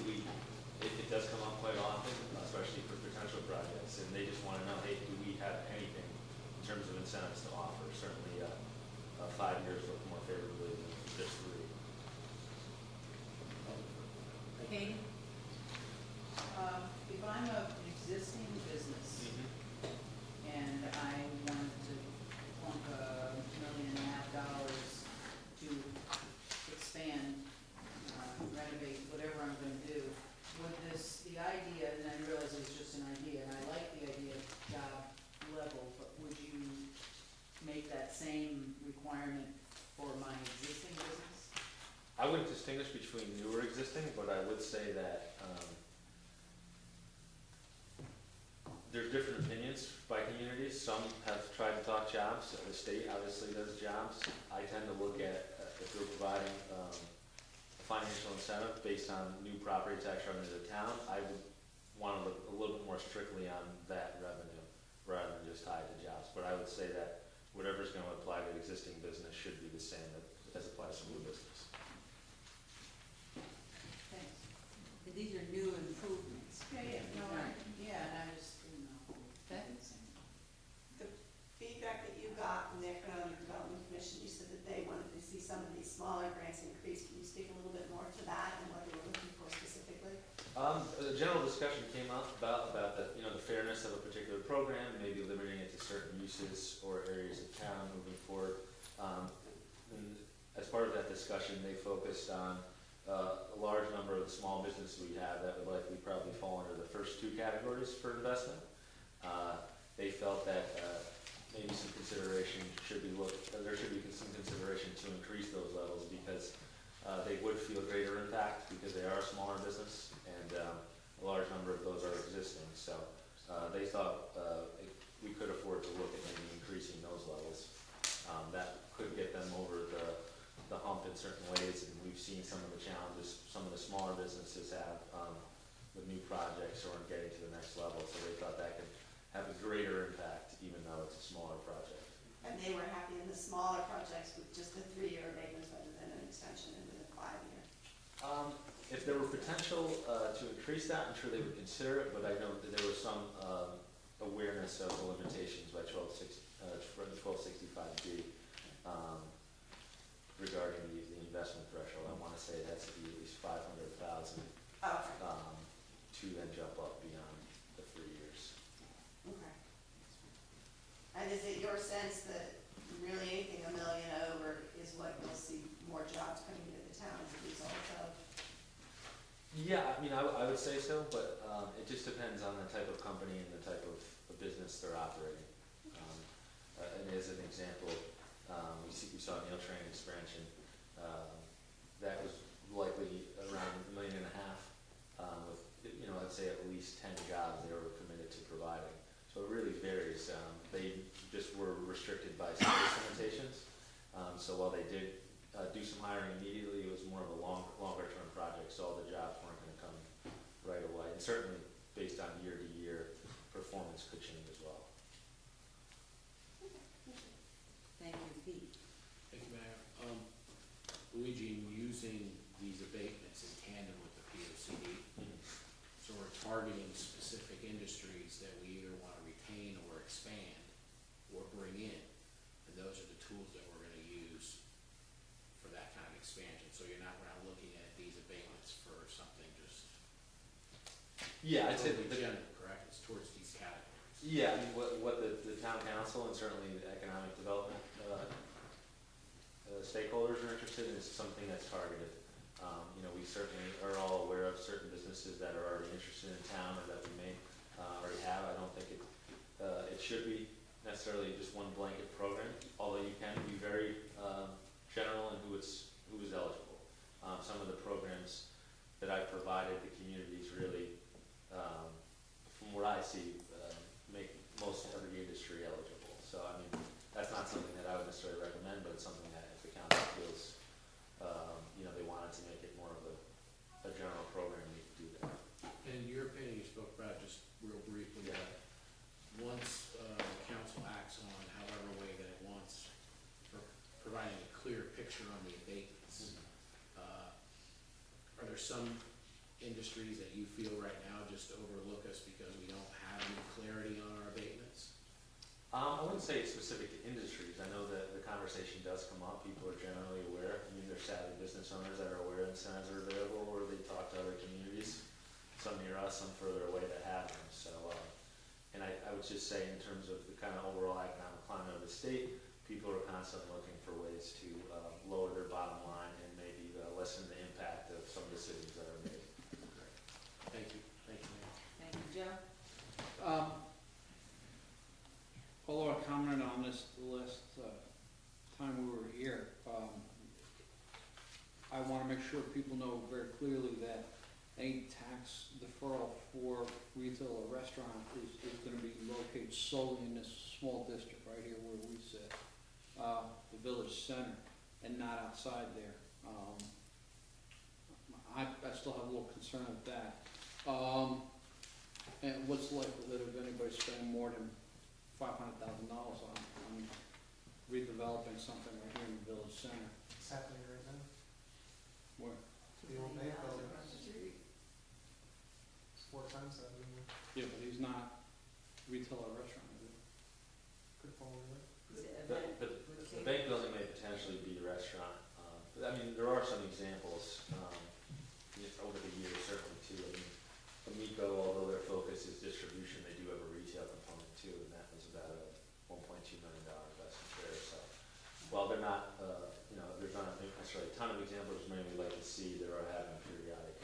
it does come up quite often, especially for potential projects, and they just want to know, hey, do we have anything in terms of incentives to offer? Certainly, 5 years look more favorably than just 3. Katie? If I'm an existing business and I wanted to plunk $1.5 million to expand make that same requirement for my existing business? I wouldn't distinguish between new or existing, but I would say that there's different opinions by communities. Some have tried to talk jobs. The state obviously does jobs. I tend to look at if we're providing a financial incentive based on new property tax revenue to the town, I would want to look a little bit more strictly on that revenue rather than just tied to jobs. But I would say that whatever's going to apply to existing business should be the same as applies to new business. Thanks. These are new improvements. Yeah, and I just, Okay. The feedback that you got from the Economic Development Commission, you said that they wanted to see some of these smaller grants increase. Can you speak a little bit more to that and what they were looking for specifically? A general discussion came up about the, the fairness of a particular program, maybe limiting it to certain uses or areas of town moving forward. And as part of that discussion, they focused on a large number of the small businesses we have that would likely probably fall under the first two categories for investment. They felt that maybe some consideration should be there should be some consideration to increase those levels because they would feel greater impact because they are a smaller business and a large number of those are existing. So they thought we could afford to look at maybe increasing those levels. That could get them over the hump in certain ways, and we've seen some of the challenges some of the smaller businesses have with new projects or in getting to the next level. So they thought that could have a greater impact even though it's a smaller project. And they were happy in the smaller projects with just the 3-year abatements rather than an extension into the 5-year. If there were potential to increase that, I'm sure they would consider it, but I know that there was some awareness of the limitations by 1265B regarding the investment threshold. I want to say it has to be at least 500,000 to then jump up beyond the 3 years. Okay. And is it your sense that really anything $1 million over is what you'll see more jobs coming into the town as a result of? Yeah, I mean, I would say so, but it just depends on the type of company and the type of business they're operating. And as an example, we saw Neil Train expansion. That was likely around $1.5 million with, I'd say at least 10 jobs they were committed to providing. So it really varies. They just were restricted by space limitations. So while they did do some hiring immediately, it was more of a longer term project, so all the jobs weren't going to come right away. And certainly based on year to year, performance could change as well. Thank you, Pete. Thank you, Mayor. Luigi, in using these abatements in tandem with the POCD, so we're targeting specific industries that we either want to retain or expand or bring in, and those are the tools that we're going to use for that kind of expansion. So we're not looking at these abatements for something just I'd say totally general, correct? It's towards these categories. Yeah, I mean, what the town council and certainly the economic development stakeholders are interested in is something that's targeted. We certainly are all aware of certain businesses that are already interested in town or that we may already have. I don't think it should be necessarily just one blanket program, although you can be very general in who is eligible. Some of the programs that I've provided the communities really, from what I see, make most every industry eligible. So I mean, that's not something that I would necessarily recommend, but it's something that if the council feels, they wanted to make it more of a general program, we could do that. And in your opinion, you spoke about just real briefly that once the council acts on however way that it wants, for providing a clear picture on the abatements, are there some industries that you feel right now just overlook us because we don't have any clarity on our abatements? I wouldn't say it's specific to industries. I know that the conversation does come up. People are generally aware. I mean, there's savvy business owners that are aware incentives are available, or they talk to other communities, some near us, some further away that have them. So, and I would just say in terms of the kind of overall economic climate of the state, people are constantly looking for ways to lower their bottom line and maybe lessen the impact of some of the decisions that are made. Thank you. Thank you, Mayor. Thank you, Joe. although I commented on this the last time we were here, I want to make sure people know very clearly that any tax deferral for retail or restaurant is going to be located solely in this small district right here where we sit, the village center, and not outside there. I still have a little concern with that. And what's the likelihood of anybody spending more than $500,000 on redeveloping something right here in the village center? It's happening right now. Where? The old bank building. It's 4 times that, isn't it? Yeah, but he's not retail or restaurant, is he? Could fall in there. The bank building may potentially be a restaurant. But I mean, there are some examples over the years, certainly too. I mean, Amico, although their focus is distribution, they do have a retail component too, and that was about a $1.2 million investment there. So while they're not, there's not necessarily a ton of examples, maybe we'd like to see, there are having periodic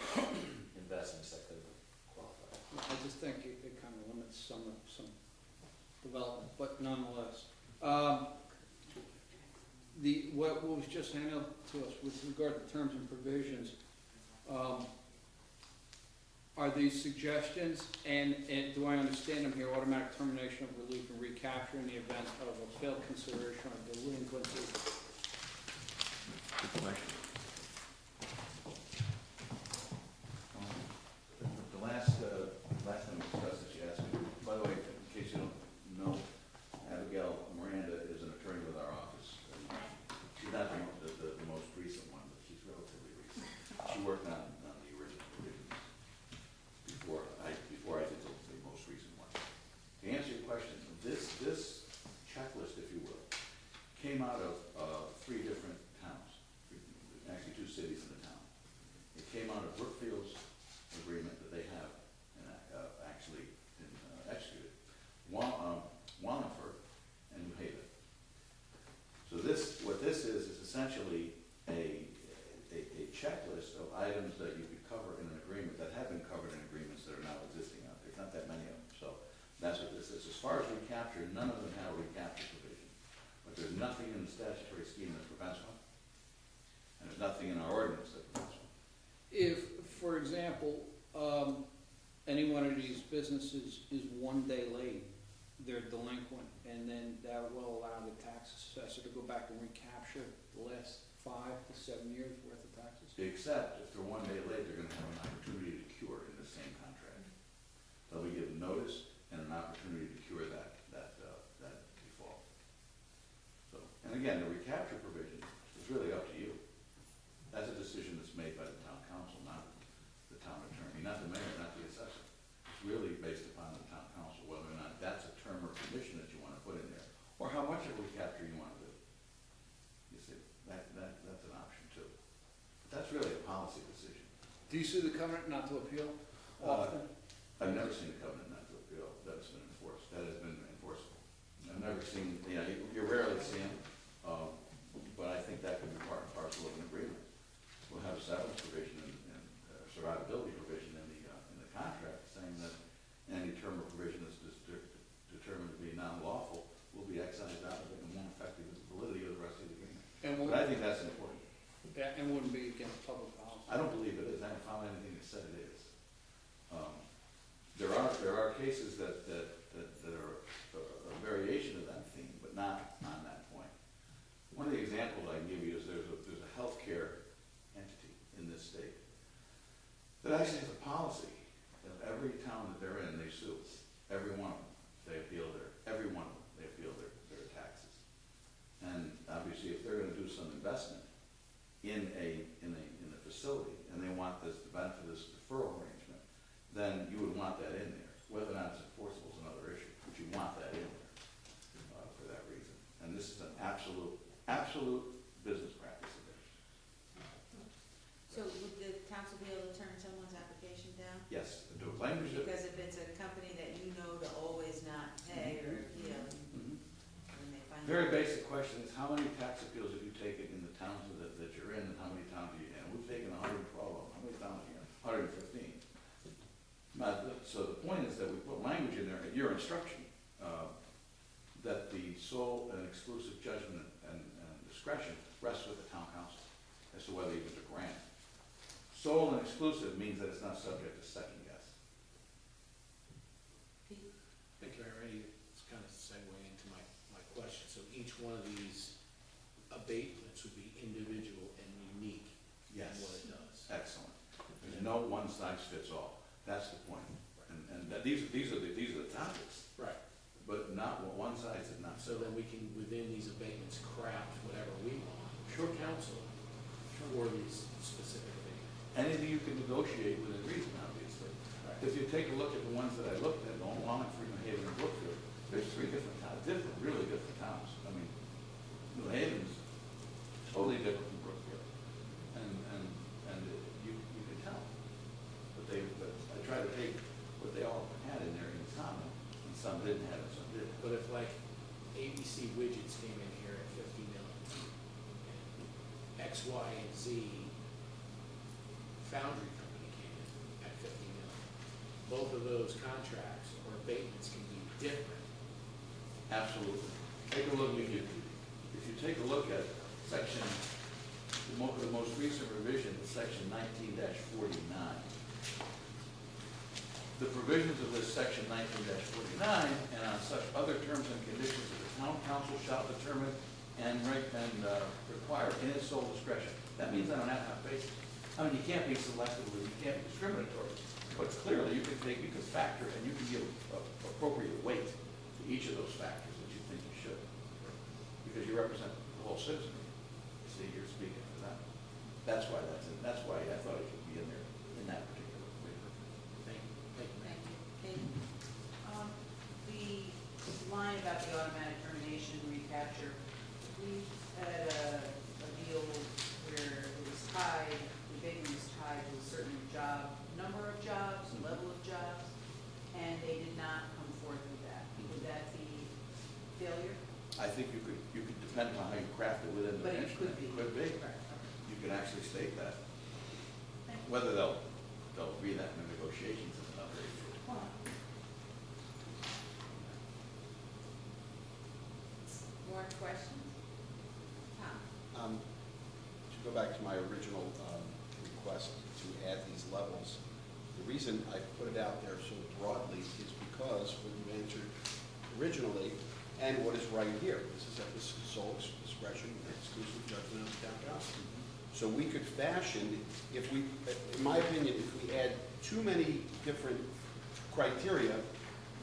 investments that could qualify. I just think it kind of limits some development, but nonetheless. What was just handed out to us with regard to terms and provisions, are these suggestions, and do I understand them here, automatic termination of relief and recapture in the event of a failed consideration or delinquency? Good question. The last time we discussed this, you asked me, by the way, in case you don't know, Abigail Miranda is an attorney with our office. She's not the most recent one, but she's relatively recent. She worked on the original provisions before I did the most recent one. To answer your question, this checklist, if you will, came out of 3 different towns, actually 2 cities in the town. It came out of Brookfield's agreement that they have actually executed, Wallingford and New Haven. So what this is essentially a checklist of items that you could cover in an agreement that have been covered in agreements that are now existing out there. Not that many of them. So that's what this is. As far as recapture, none of them have a recapture provision. But there's nothing in the statutory scheme that prevents one. And there's nothing in our ordinance that prevents one. If, for example, any one of these businesses is 1 day late, they're delinquent, and then that will allow the tax assessor to go back and recapture the last 5 to 7 years worth of taxes? Except if they're 1 day late, they're gonna have an opportunity to cure in the same contract. They'll be given notice and an opportunity to cure that default. So, and again, the recapture provision is really up to you. That's a decision that's made by the town council, not the town attorney, not the mayor, not the assessor. It's really based upon the town council, whether or not that's a term or condition that you wanna put in there, or how much of recapture you wanna do. You see, that's an option too. But that's really a policy decision. Do you see the covenant not to appeal often? I've never seen a covenant not to appeal that's been enforced, that has been enforceable. I've never seen, you rarely see them, but I think that could be part and parcel of an agreement. We'll have a severance provision and survivability provision in the contract saying that any term or provision that's determined to be non-lawful will be excised out of it and won't affect the validity of the rest of the agreement. But I think that's important. Yeah, and wouldn't be against public policy. I don't believe it is. I haven't found anything that said it is. There are cases that are a variation of that theme, but not on that point. One of the examples I can give you is there's a healthcare entity in this state that actually has a policy of every town that they're in, they sue. Every one of them, they appeal every one of them, they appeal their taxes. And obviously, if they're gonna do some investment in a facility, and they want the benefit of this deferral arrangement, then you would want that in there. Whether or not it's enforceable is another issue, but you want that in there for that reason. And this is an absolute business practice of theirs. So would the council be able to turn someone's application down? Yes, the language. Because if it's a company that you know to always not pay or appeal, when they find out. Very basic question is, how many tax appeals have you taken in the towns that you're in, and how many towns are you in? We've taken 112 of them. How many towns are you in? 115. So the point is that we put language in there at your instruction, that that the sole and exclusive judgment and discretion rests with the town council as to whether you get a grant. Sole and exclusive means that it's not subject to second guess. I think I already, it's kind of segue into my question. So each one of these abatements would be individual and unique in Yes. what it does. Excellent. There's no one size fits all. That's the point. And these are the topics, Right. but not one size is not. So then we can, within these abatements, craft whatever we want. Sure. Council for these specific abatements. Anything you can negotiate within reason, obviously. Right. If you take a look at the ones that I looked at, Long Island, Freeman Haven, and Brookfield, there's three different towns, really different towns. I mean, New Haven's totally different from Brookfield. And you can tell. But I try to take what they all had in there in common, and some didn't have it, some did. But if like ABC Widgets came in here at 50 million, and X, Y, and Z Foundry Company came in at 50 million, both of those contracts or abatements can be different. Absolutely. Take a look, if you take a look at section, the most recent revision is section 19-49. The provisions of this section 19-49 and on such other terms and conditions that the town council shall determine and require in its sole discretion. That means on an ad hoc basis. I mean, you can't be selective, you can't be discriminatory, but clearly you can factor and you can give appropriate weight to each of those factors that you think you should, because you represent the whole citizenry. You see, you're speaking for them. That's why that's why I thought it should be in there in that particular waiver. Thank you. Thank you. Katie? The line about the automatic termination recapture, we had a deal where it was tied, the abatement was tied to a certain number of jobs, level of jobs, and they did not come forth with that. Would that be failure? I think you could depend on how you craft it within the But it instrument. could be. Could be. Right, okay. You can actually state that. Thank you. Whether they'll read that in the negotiations is another issue. More questions? Tom? To go back to my original request to add these levels, the reason I put it out there so broadly is because what you answered originally and what is right here. This is at the sole discretion and exclusive judgment of the town council. So we could fashion, if we, in my opinion, if we add too many different criteria,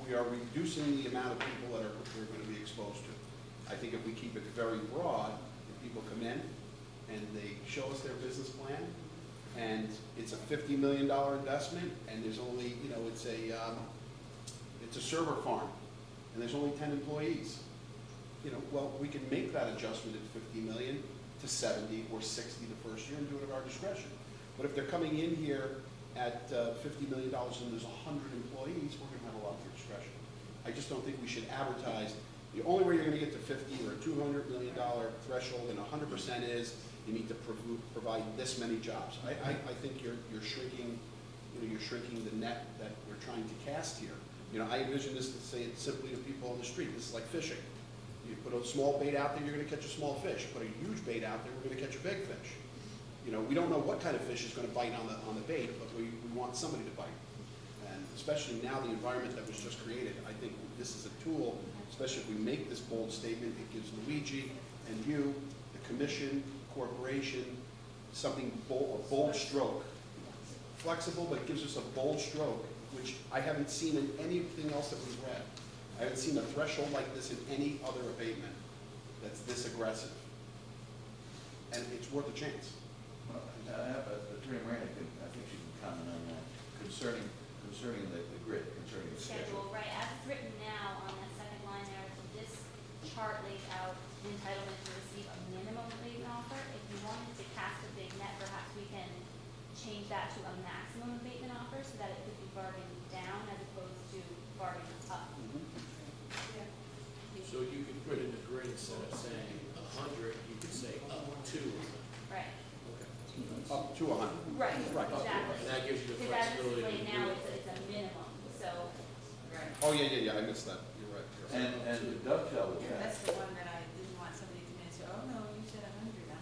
we are reducing the amount of people that we're going to be exposed to. I think if we keep it very broad, if people come in and they show us their business plan, and it's a $50 million investment, and there's only, it's a server farm, and there's only 10 employees. Well, we can make that adjustment at 50 million to 70 or 60 the first year and do it at our discretion. But if they're coming in here at $50 million and there's 100 employees, we're going to have a lot more discretion. I just don't think we should advertise. The only way you're going to get to 50 or a $200 million threshold and 100% is you need to provide this many jobs. I think you're shrinking, you're shrinking the net that we're trying to cast here. I envision this to say it simply to people on the street. This is like fishing. You put a small bait out there, you're going to catch a small fish. Put a huge bait out there, we're going to catch a big fish. We don't know what kind of fish is going to bite on the bait, but we want somebody to bite. And especially now, the environment that was just created, I think this is a tool, especially if we make this bold statement, it gives Luigi and you, the commission, corporation, something bold, a bold stroke. Flexible, but it gives us a bold stroke, which I haven't seen in anything else that we've read. I haven't seen a threshold like this in any other abatement that's this aggressive. And it's worth a chance. Well, Attorney Moran, I think she can comment on that concerning the grid, concerning the schedule. Right, as it's written now on that second line there, this chart lays out the entitlement to receive a minimum abatement offer. If you wanted to cast a big net, perhaps we can change that to a maximum abatement offer so that it could be bargained down as opposed to bargained up. So you could put in the grid instead of saying 100, you could say up to. Right. Okay. Up to 100. Right, Right. exactly. And that gives you the Because as it's flexibility. laid now, it's a minimum, so. Oh, yeah, I missed that. You're right. And to dovetail with that,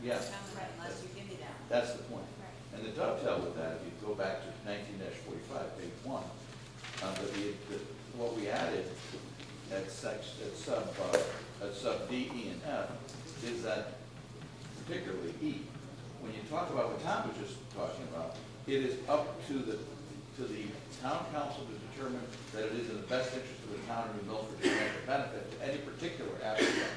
Yeah. Right, unless you give me that one. That's the point. Right. And the dovetail with that, if you go back to 19-45, page 1, what we added at sub D, E, and F is that, particularly E, when you talk about what Tom was just talking about, it is up to the town council to determine that it is in the best interest of the town of New Milford to grant a benefit to any particular applicant.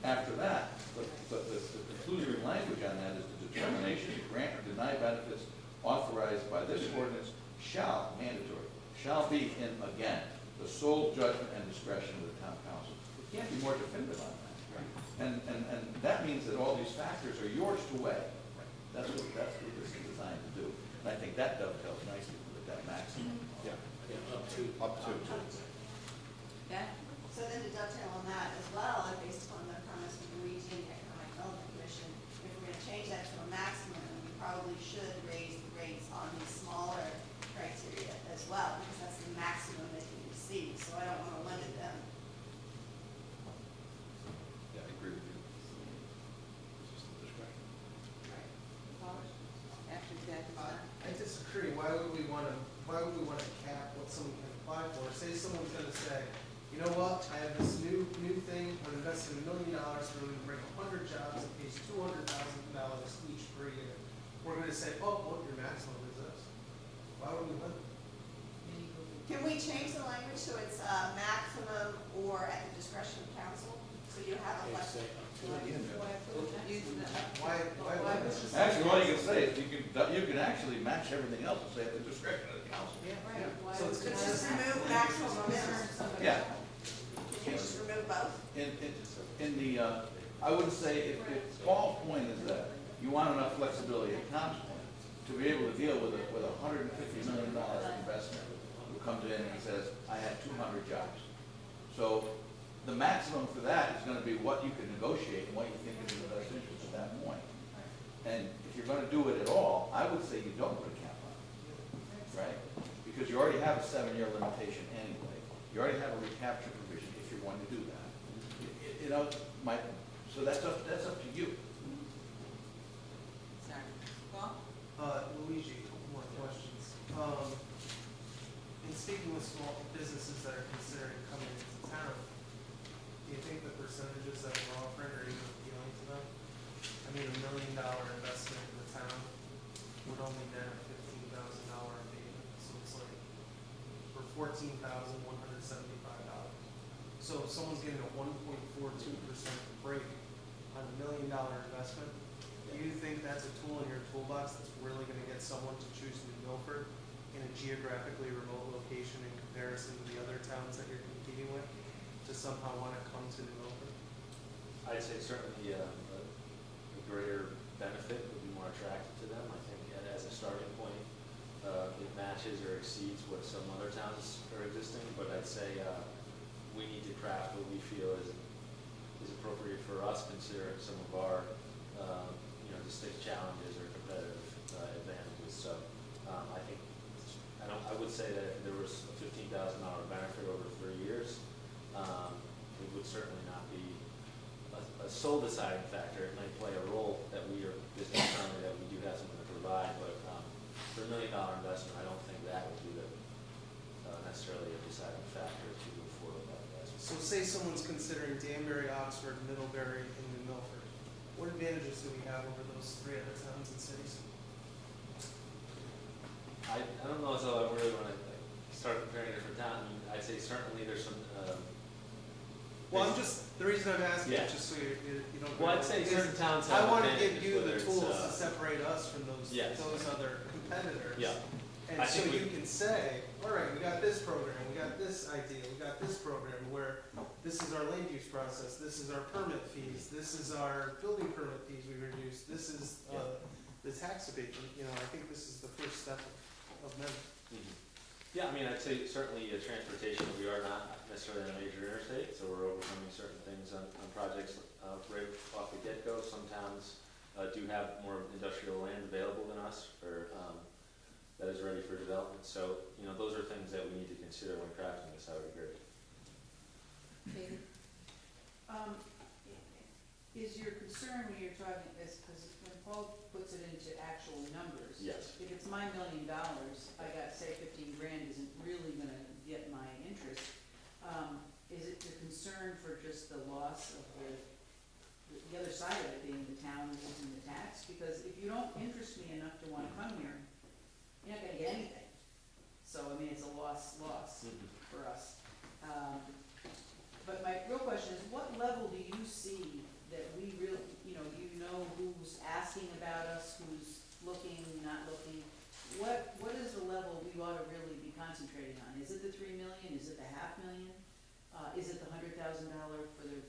After that, but the conclusory language on that is the determination to grant or deny benefits authorized by this ordinance shall, mandatory, shall be in, again, the sole judgment and discretion of the town council. We can't be more definitive on that. And that means that all these factors are yours to weigh. That's what this is designed to do. And I think that dovetails nicely with that maximum. Yeah, up to. Yeah? So then to dovetail on that as well, and based upon the comments from the Region Economic Development Commission, if we're gonna change that to a maximum, we probably should raise the rates on the smaller criteria as well, because that's the maximum they can receive, so I don't wanna limit them. Yeah, I agree with you. It's just the discretion. After that is done. I disagree. Why would we want to cap what someone can apply for? Say someone's going to say, you know what, I have this new thing, I'm investing $1 million, we're going to bring 100 jobs, it pays $200,000 each per year. We're going to say, oh, well, your maximum is this. Why would we limit? Can we change the language so it's maximum or at the discretion of council? So you have a Okay, flex. say up to. Use the. Why would we? Actually, all you can say is you can actually match everything else and say at the discretion of the council. Yeah. Right, why So would it's we Let's want just that? remove maximum or minimum. Yeah. Can you just remove both? In the, I would say if Paul's point is that you want enough flexibility at Tom's point to be able to deal with a $150 million investment who comes in and says, I have 200 jobs. So the maximum for that is going to be what you can negotiate and what you think is in the best interest at that point. And if you're going to do it at all, I would say you don't put a cap on it, right? Because you already have a 7-year limitation anyway. You already have a recapture provision if you're going to do that. You know, so that's up to you. Sorry. Paul? Luigi, a couple more questions. In speaking with small businesses that are considering coming into town, do you think the percentages that we're offering are even appealing to them? I mean, $1 million investment in the town would only net $15,000 abatement, so it's like for $14,175. So if someone's getting a 1.42% break on $1 million investment, do you think that's a tool in your toolbox that's really going to get someone to choose New Milford in a geographically remote location in comparison to the other towns that you're competing with to somehow want to come to New Milford? I'd say certainly a greater benefit would be more attractive to them. I think as a starting point, it matches or exceeds what some other towns are existing, but I'd say we need to craft what we feel is appropriate for us, considering some of our distinct challenges or competitive advantages. So I think I would say that if there was a $15,000 benefit over 3 years, it would certainly not be a sole deciding factor. It might play a role that we are business friendly, that we do have something to provide, but for $1 million investment, I don't think that would be necessarily a deciding factor to move forward with that investment. So say someone's considering Danbury, Oxford, Middlebury, and New Milford. What advantages do we have over those 3 other towns and cities? I don't know as though I really want to start comparing different towns. I mean, I'd say certainly there's some. Well, the reason I'm asking Yeah. is just so you don't. Well, I'd say is certain towns I have want to give advantages, you the whether it's, tools to separate us from those Yes. other competitors. Yeah. And I so think you can say, all right, we got this program, we got this idea, we got this program where this is our land use process, this is our permit fees, this is our building permit fees we reduced, this is the tax abatement. I think this is the first step of many. Mhm. Yeah, I mean, I'd say certainly transportation, we are not necessarily on a major interstate, so we're overcoming certain things on projects right off the get-go. Some towns do have more industrial land available than us, or that is ready for development. So, those are things that we need to consider when crafting this. I would agree. Katie? Is your concern when you're talking, because when Paul puts it into actual numbers, Yes. if it's my $1 million, I got, say, 15 grand isn't really gonna get my interest. Is it the concern for just the loss of the other side of it being the town losing the tax? Because if you don't interest me enough to wanna come here, you're not gonna get anything. So, I mean, it's a loss for us. But my real question is, what level do you see that we really, you know who's asking about us, who's looking, not looking? What is the level we ought to really be concentrating on? Is it the 3 million? Is it the $500,000? Is it the $100,000 for the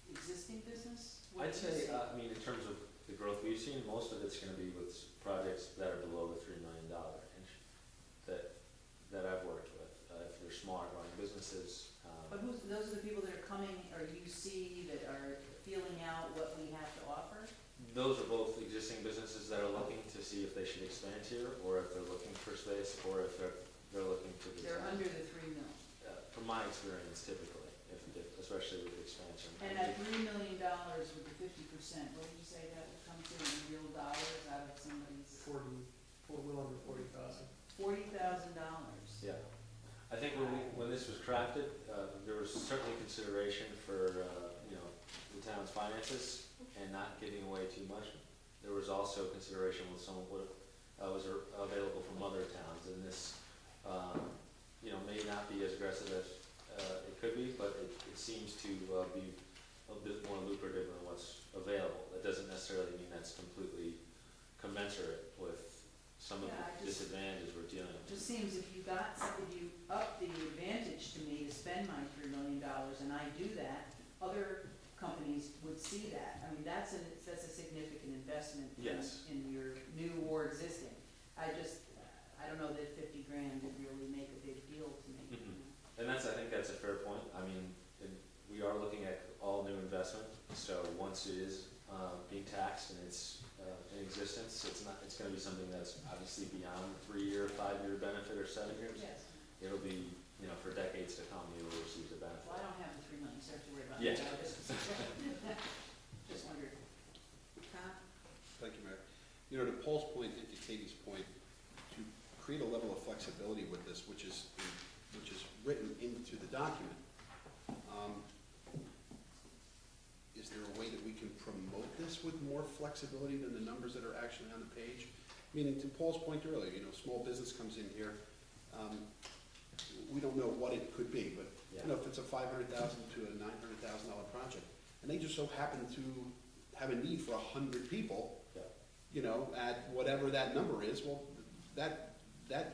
existing business? What I'd do you say, see? I mean, in terms of the growth we've seen, most of it's gonna be with projects that are below the $3 million range that I've worked with. If they're smaller growing businesses, But those are the people that are coming, or you see that are feeling out what we have to offer? those are both existing businesses that are looking to see if they should expand here, or if they're looking for space, or if they're looking to. They're under the 3 million. From my experience, typically, if especially with expansion. And at $3 million with the 50%, what did you say that would come to in real dollars out of somebody's? A little under 40,000. $40,000. Yeah. I think when this was crafted, there was certainly consideration for, the town's finances and not giving away too much. There was also consideration with some of what was available from other towns, and this, may not be as aggressive as it could be, but it seems to be a bit more lucrative than what's available. That doesn't necessarily mean that's completely commensurate with some of the disadvantages we're dealing with. It just seems if you up the advantage to me to spend my $3 million, and I do that, other companies would see that. I mean, that's a significant investment Yes. in your new or existing. I don't know that 50 grand would really make a big deal to me. And I think that's a fair point. I mean, we are looking at all new investment, so once it is being taxed and it's in existence, it's gonna be something that's obviously beyond the 3-year, 5-year benefit or 7 years. Yes. It'll be, for decades to come, you will receive the benefit. Well, I don't have the 3 million, so I have to worry about Yeah. that. Just wondered. Tom? Thank you, Mayor. To Paul's point and to Katie's point, to create a level of flexibility with this, which is written into the document, is there a way that we can promote this with more flexibility than the numbers that are actually on the page? Meaning, to Paul's point earlier, small business comes in here, we don't know what it could be, but if it's a $500,000 to a $900,000 project, and they just so happen to have a need for 100 people, at whatever that number is, well, that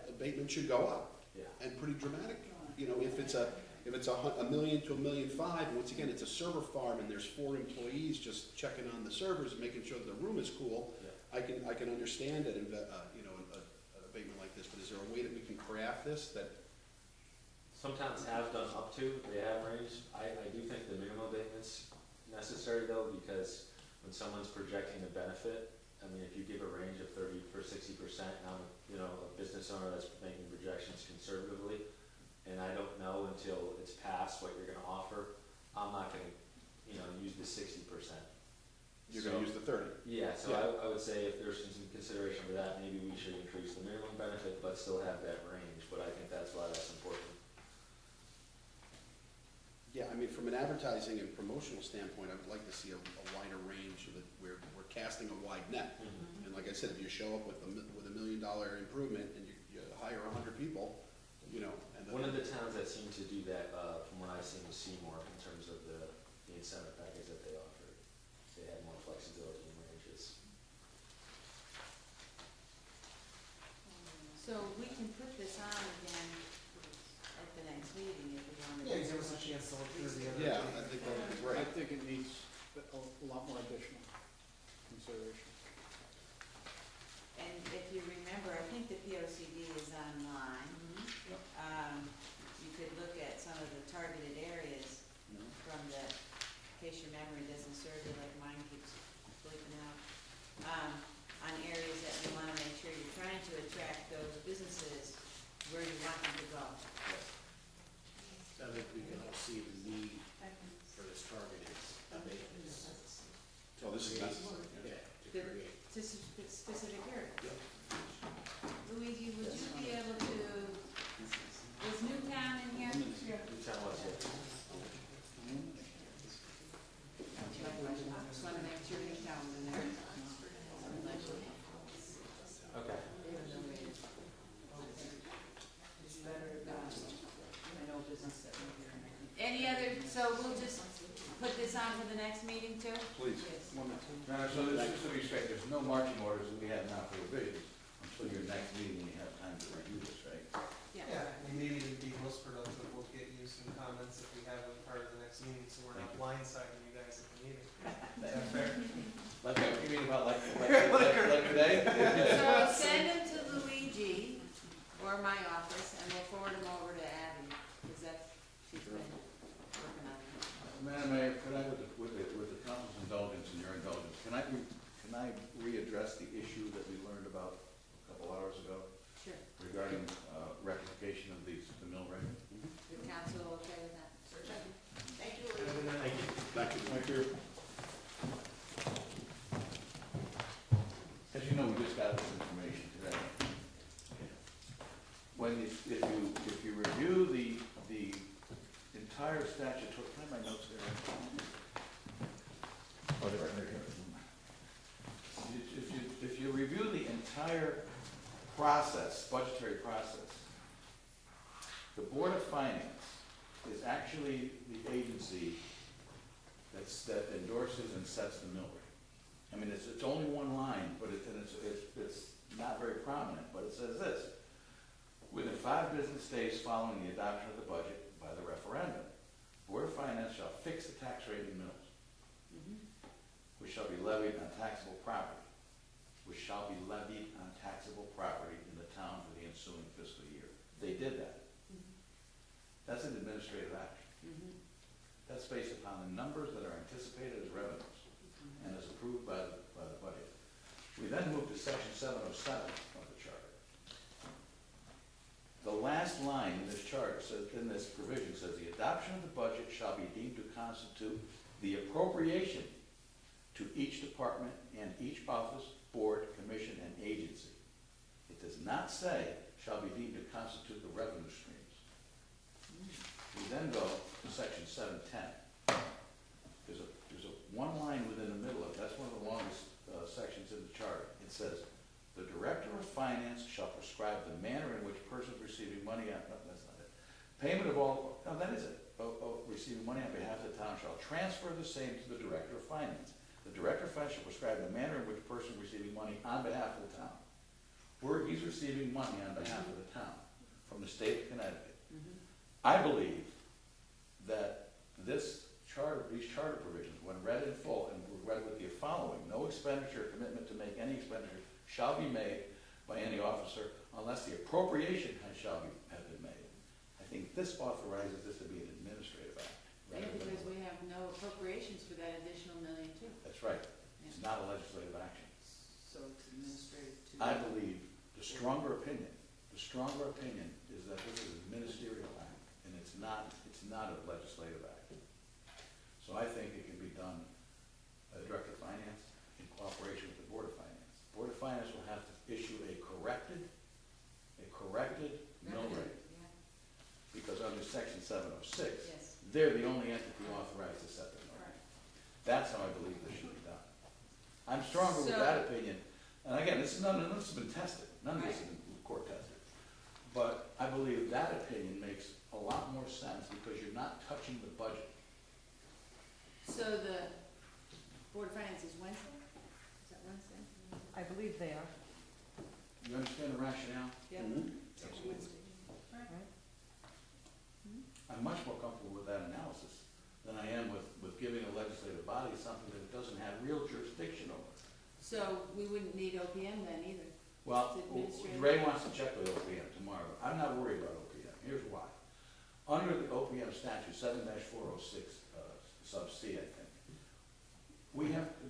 abatement should go up. Yeah. And pretty dramatic. If it's $1 million to $1.5 million, once again, it's a server farm and there's 4 employees just checking on the servers and making sure the room is cool. Yeah. I can understand that, an abatement like this, but is there a way that we can craft this that? Some towns have done up to, they have ranged. I do think the minimum abatement's necessary though, because when someone's projecting a benefit, I mean, if you give a range of 30 or 60%, now, a business owner that's making projections conservatively, and I don't know until it's passed what you're gonna offer, I'm not gonna, use the 60%. You're gonna use the 30? Yeah, so I would say if there's some consideration for that, maybe we should increase the minimum benefit, but still have that range, but I think that's why that's important. Yeah, I mean, from an advertising and promotional standpoint, I would like to see a wider range so that we're casting a wide net. Mm-hmm. And like I said, if you show up with $1 million improvement and you hire 100 people, and one of the towns that seemed to do that, from what I've seen, was Seymour, in terms of the incentive package that they offered. They had more flexibility in ranges. So we can put this on again at the next meeting if we want to. Yeah, give us a chance to look through the other. Yeah, I think that would be great. I think it needs a lot more additional consideration. And if you remember, I think the POCD is online. You could look at some of the targeted areas from in case your memory doesn't serve you like mine keeps bleeping out, on areas that you want to make sure you're trying to attract those businesses where you want them to go. I think we can all see the need for this targeted abatement. this is necessary. Yeah, to The- create. to specific area. Luigi, would you be able to, is Newtown in here? Newtown was it? Just want to make sure Newtown was in there. Okay. Any other, so we'll just put this on for the next meeting too? Please. Now, so this, just to be straight, there's no marching orders that we have now for revisions until your next meeting, when you have time to review this, right? Yeah, and maybe to be most productive, we'll get you some comments if we have them part of the next meeting, so we're not blindsiding you guys at the meeting. Is that fair? Like, you mean about like today? So send them to Luigi or my office and we'll forward them over to Abby, because that's, she's been working on it. Madam Mayor, could I, with the council's indulgence and your indulgence, can I readdress the issue that we learned about a couple hours ago Sure. regarding rectification of the mill rate? The council okay with that? Thank you. Thank you. Thank you. As you know, we just got this information today. If you review the entire statutory, can I have my notes there? Oh, they're right here. If you review the entire process, budgetary process, the Board of Finance is actually the agency that endorses and sets the mill rate. I mean, it's only one line, but it's not very prominent, but it says this: within 5 business days following the adoption of the budget by the referendum, Board of Finance shall fix the tax rate in mills, which shall be levied on taxable property, in the town for the ensuing fiscal year. They did that. That's an administrative action. That's based upon the numbers that are anticipated as revenues and is approved by the budget. We then move to section 707 of the charter. The last line in this charter says, in this provision says, the adoption of the budget shall be deemed to constitute the appropriation to each department and each office, board, commission, and agency. It does not say shall be deemed to constitute the revenue streams. We then go to section 710. There's a one line within the middle of it. That's one of the longest sections in the charter. It says, the director of finance shall prescribe the manner in which persons receiving money on, no, that's not it. Payment of all, no, that is it. Receiving money on behalf of the town shall transfer the same to the director of finance. The director of finance shall prescribe the manner in which person receiving money on behalf of the town. Where he's receiving money on behalf of the town from the state of Connecticut. I believe that these charter provisions, when read in full and read with the following: no expenditure or commitment to make any expenditure shall be made by any officer unless the appropriation have been made. I think this authorizes this to be an administrative act. Yeah, because we have no appropriations for that additional $1.2 million. That's right. It's not a legislative action. So it's administrative too. I believe the stronger opinion is that this is a ministerial act, and it's not a legislative act. So I think it can be done by the Director of Finance in cooperation with the Board of Finance. The Board of Finance will have to issue a corrected mill rate, because under section 706, Yes. they're the only entity authorized to set the mill rate. That's how I believe this should be done. I'm stronger with So- that opinion, and again, none of this has been tested, none of this has been court tested. But I believe that opinion makes a lot more sense, because you're not touching the budget. So the Board of Finance is Wednesday? Is that Wednesday? I believe they are. You understand the rationale? Yeah. Right. I'm much more comfortable with that analysis than I am with giving a legislative body something that it doesn't have real jurisdiction over. So we wouldn't need OPM then either? Well, It's administrative. Ray wants to check with OPM tomorrow. I'm not worried about OPM. Here's why. Under the OPM statute, 7-406, sub C, I think,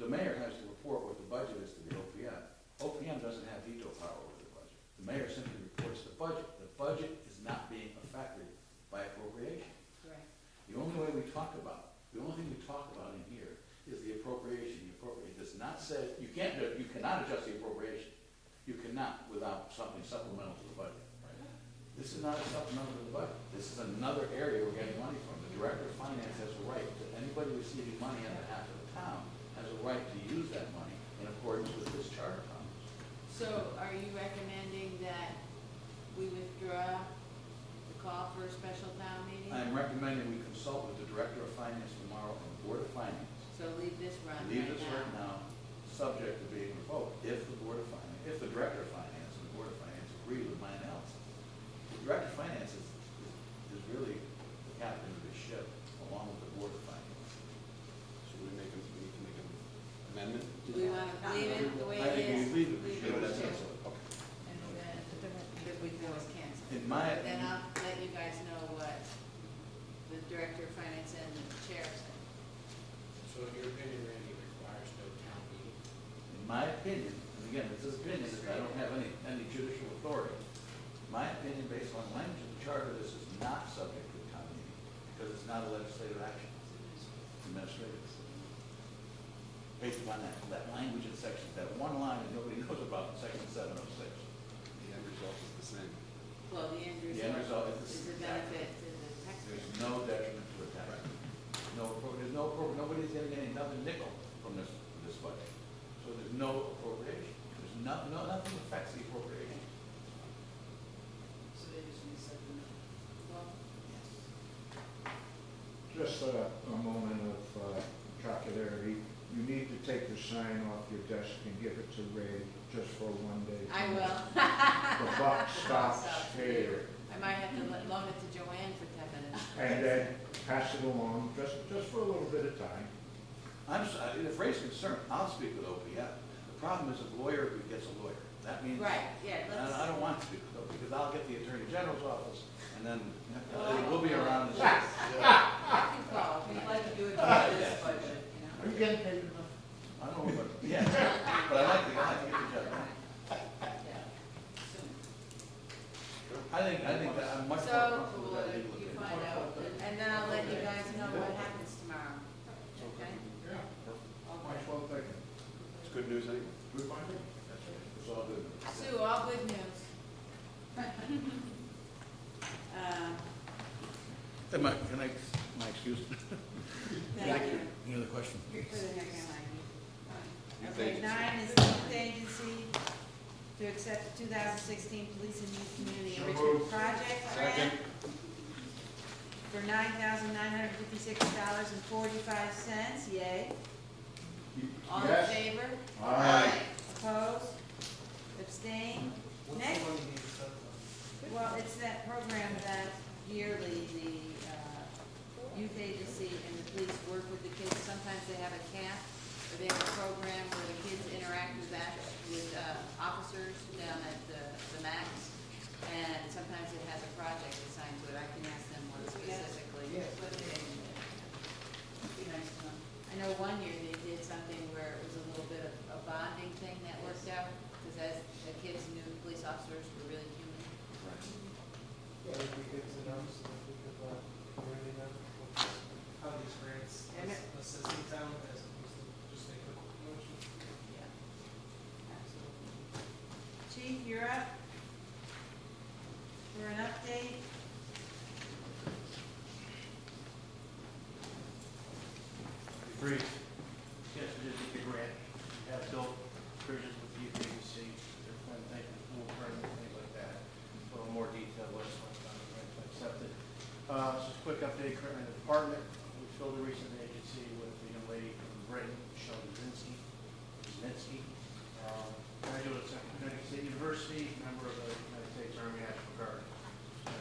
the mayor has to report what the budget is to the OPM. OPM doesn't have veto power over the budget. The mayor simply reports the budget. The budget is not being affected by appropriation. Correct. The only thing we talk about in here is the appropriation. The can't do it, you cannot adjust the appropriation. You cannot without something supplemental to the budget. This is not a supplemental to the budget. This is another area we're getting money from. The Director of Finance has a right to, anybody receiving money on behalf of the town has a right to use that money in accordance with this charter promise. So are you recommending that we withdraw the call for a special town meeting? I'm recommending we consult with the Director of Finance tomorrow and the Board of Finance. So leave this run Leave right this right now, subject to being revoked, if the Board of Finance, if the Director of Finance and the Board of Finance agree with my analysis. The Director of Finance is really the captain of this ship, along with the Board of Finance. So we need to make an amendment? Do we want to leave it the way I it think is? we leave it. Leave it as is. Okay. And then, because we can always cancel. In my, But then I'll let you guys know what the Director of Finance and the Chair say. So in your opinion, Randy, it requires no town meeting? in my opinion, and again, this is opinion, I don't have any judicial authority. My opinion, based on language of the charter, this is not subject to a town meeting, because it's not a legislative action. It's administrative. Based upon that language in section, that one line that nobody knows about, section 706. The end result is the same. Well, the end The end result result is is a benefit to the taxpayer. There's no detriment to a tax. Nobody's getting another nickel from this budget. So there's no appropriation. There's nothing affects the appropriation. So they just reset them. Well, Just a moment of jocularity. You need to take the sign off your desk and give it to Ray just for one day. I will. The buck stops here. I might have to loan it to Joanne for 10 minutes. And then pass it along just for a little bit of time. If Ray's concerned, I'll speak with OPM. The problem is a lawyer who gets a lawyer. That means. Right, yeah, let's. I don't want to speak with OPM, because I'll get the Attorney General's office, and then we'll be around. I can call. We'd like to do it for this budget, you know. Are you getting paid enough? I don't know, but, yeah, but I like to get the job done. I think that I'm much more So, comfortable with that legal you opinion. find out, and then I'll let you guys know what happens tomorrow. Okay? Yeah, much well taken. It's good news anyway. Good finding. It's all good. Sue, all good news. Can I excuse? Thank you. Any other question? You're for the heck am I? Youth Okay, agency. 9 is the youth agency to accept the 2016 Police and Youth Community So Enrichment moved. Project grant for $9,956.45. Yay. All in Yes. favor? Aye. Opposed? Abstain? What's Next. the one you need to set up? Well, it's that program that yearly the youth agency and the police work with the kids. Sometimes they have a camp, or they have a program where the kids interact with officers down at the MAX. And sometimes it has a project assigned to it. I can ask them more specifically. What they do. Be nice to know. I know one year they did something where it was a little bit of a bonding thing that worked out, because as the kids knew police officers were really human. Yeah, it'd be good to know, so that we could, really know how these grants And it- assisting town as opposed to just make a quick motion. Yeah, absolutely. Chief, you're up for an update. Brief. Yes, we did get a grant. We have built bridges with the youth agency. They're planning to make the pool permit, things like that. A little more detail, what's done, accepted. Just a quick update currently in the department. We filled a recent vacancy with the young lady from Britain, Michelle Brzezinski. Graduate of Connecticut State University, member of the United States Army National Guard.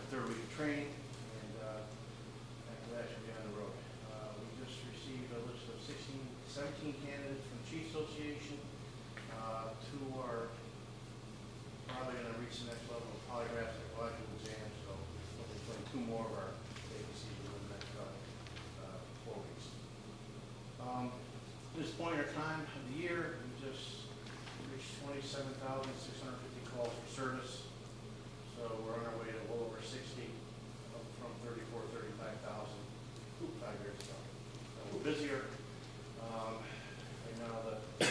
Third week of training, and after that she'll be on the road. We just received a list of 17 candidates from the Chiefs Association. Two are probably going to reach the next level of polygraph psychological exam, so we'll be putting 2 more of our vacancies within the next 4 weeks. At this point in our time of the year, we just reached 27,650 calls for service. So we're on our way to a little over 60, up from 35,000 5 years ago. So we're busier. Right now, the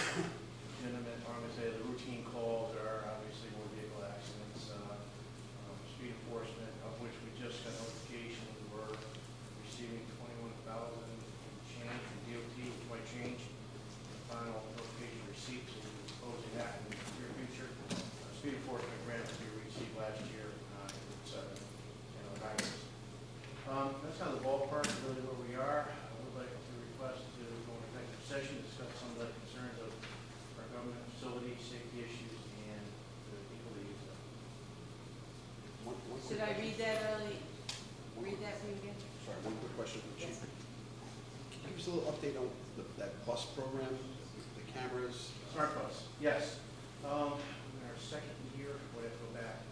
session, discuss some of the concerns of our government facilities, safety issues, and the people that use them. Should I read that early? Read that for you again? Sorry, one quick question for the chief. Yes. Can you give us a little update on that bus program, the cameras? Smart bus, yes. In our second year, we have to go back.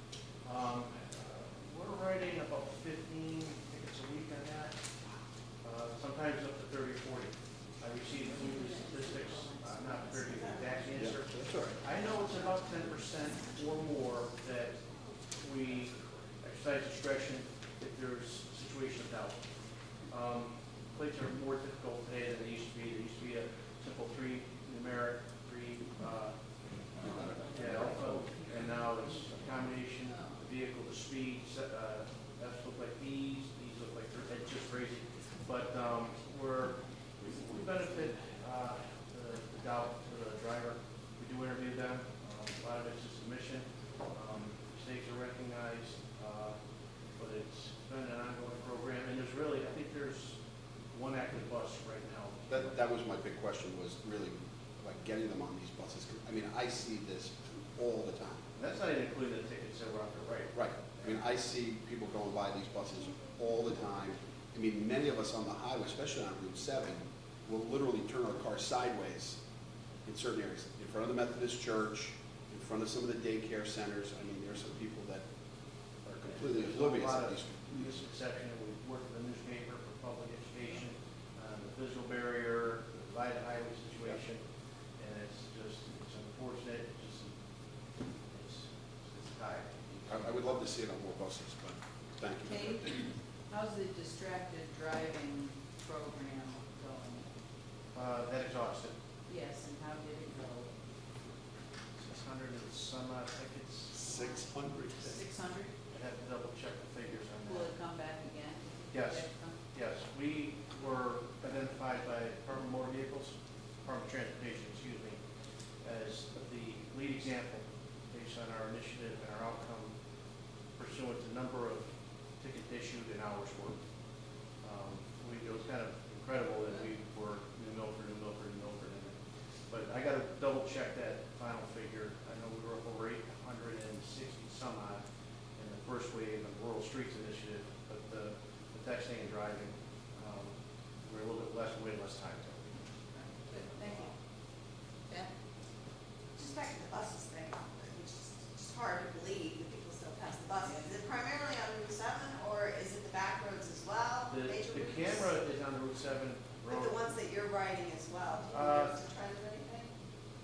We're writing about 15 tickets a week on that, sometimes up to 30 or 40. I received a few statistics, not prepared to give an exact answer. Yeah, that's all right. I know it's about 10% or more that we exercise discretion if there's a situation of doubt. Plates are more difficult today than they used to be. There used to be a simple 3 numeric, 3 alpha, and now it's a combination of the vehicle, the speed, F's look like B's, B's look like, it's just crazy. But we benefit the doubt to the driver. We do interview them. A lot of it's just submission. Mistakes are recognized, but it's been an ongoing program, and there's really, I think there's one active bus right now. That was my big question, was really like getting them on these buses. I mean, I see this all the time. And that's not even including the tickets that were out there, right? Right. I mean, I see people going by these buses all the time. I mean, many of us on the highway, especially on Route 7, will literally turn our car sideways in certain areas, in front of the Methodist Church, in front of some of the daycare centers. I mean, there's some people that are completely oblivious to these. Misconception, and we've worked with the newspaper for public education, the visual barrier, the divided highway situation, and it's unfortunate, it's tired. I would love to see it on more buses, but thank you for the update. How's the distracted driving program going? That exhausted. Yes, and how did it go? 600 and some odd tickets. 600. 600? I have to double check the figures on Will that. it come back again? Yes. Will it come? Yes, we were identified by Department of Motor Vehicles, Department of Transportation, excuse me, as the lead example based on our initiative and our outcome pursuant to number of tickets issued and hours worked. It was kind of incredible that we were New Milford. But I got to double check that final figure. I know we were up over 860 some odd in the first wave of the Rural Streets Initiative, but the texting and driving, we're a little bit less, way less time. Good, thank you. Beth? Just back to the buses thing, which is just hard to believe that people still pass the buses. Is it primarily on Route 7, or is it the back roads as well? The Major routes? camera is on Route 7 But road. the ones that you're riding as well, do you notice a trend or anything?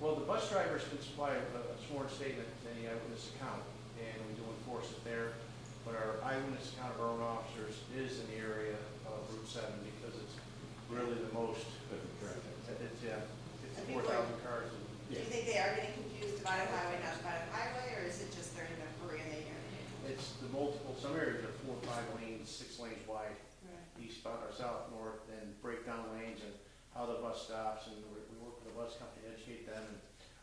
Well, the bus drivers can supply a sworn statement to any eyewitness account, and we do enforce it there. But our eyewitness account of our own officers is in the area of Route 7 because it's really the most, it's, yeah, 54,000 cars. Do you think they are getting confused, divided highway, not divided highway, or is it just they're in a hurry and they hear it? It's the multiple, some areas are 4 or 5 lanes, 6 lanes wide, eastbound or south, north, and breakdown lanes and how the bus stops, and we work with the bus company to educate them, and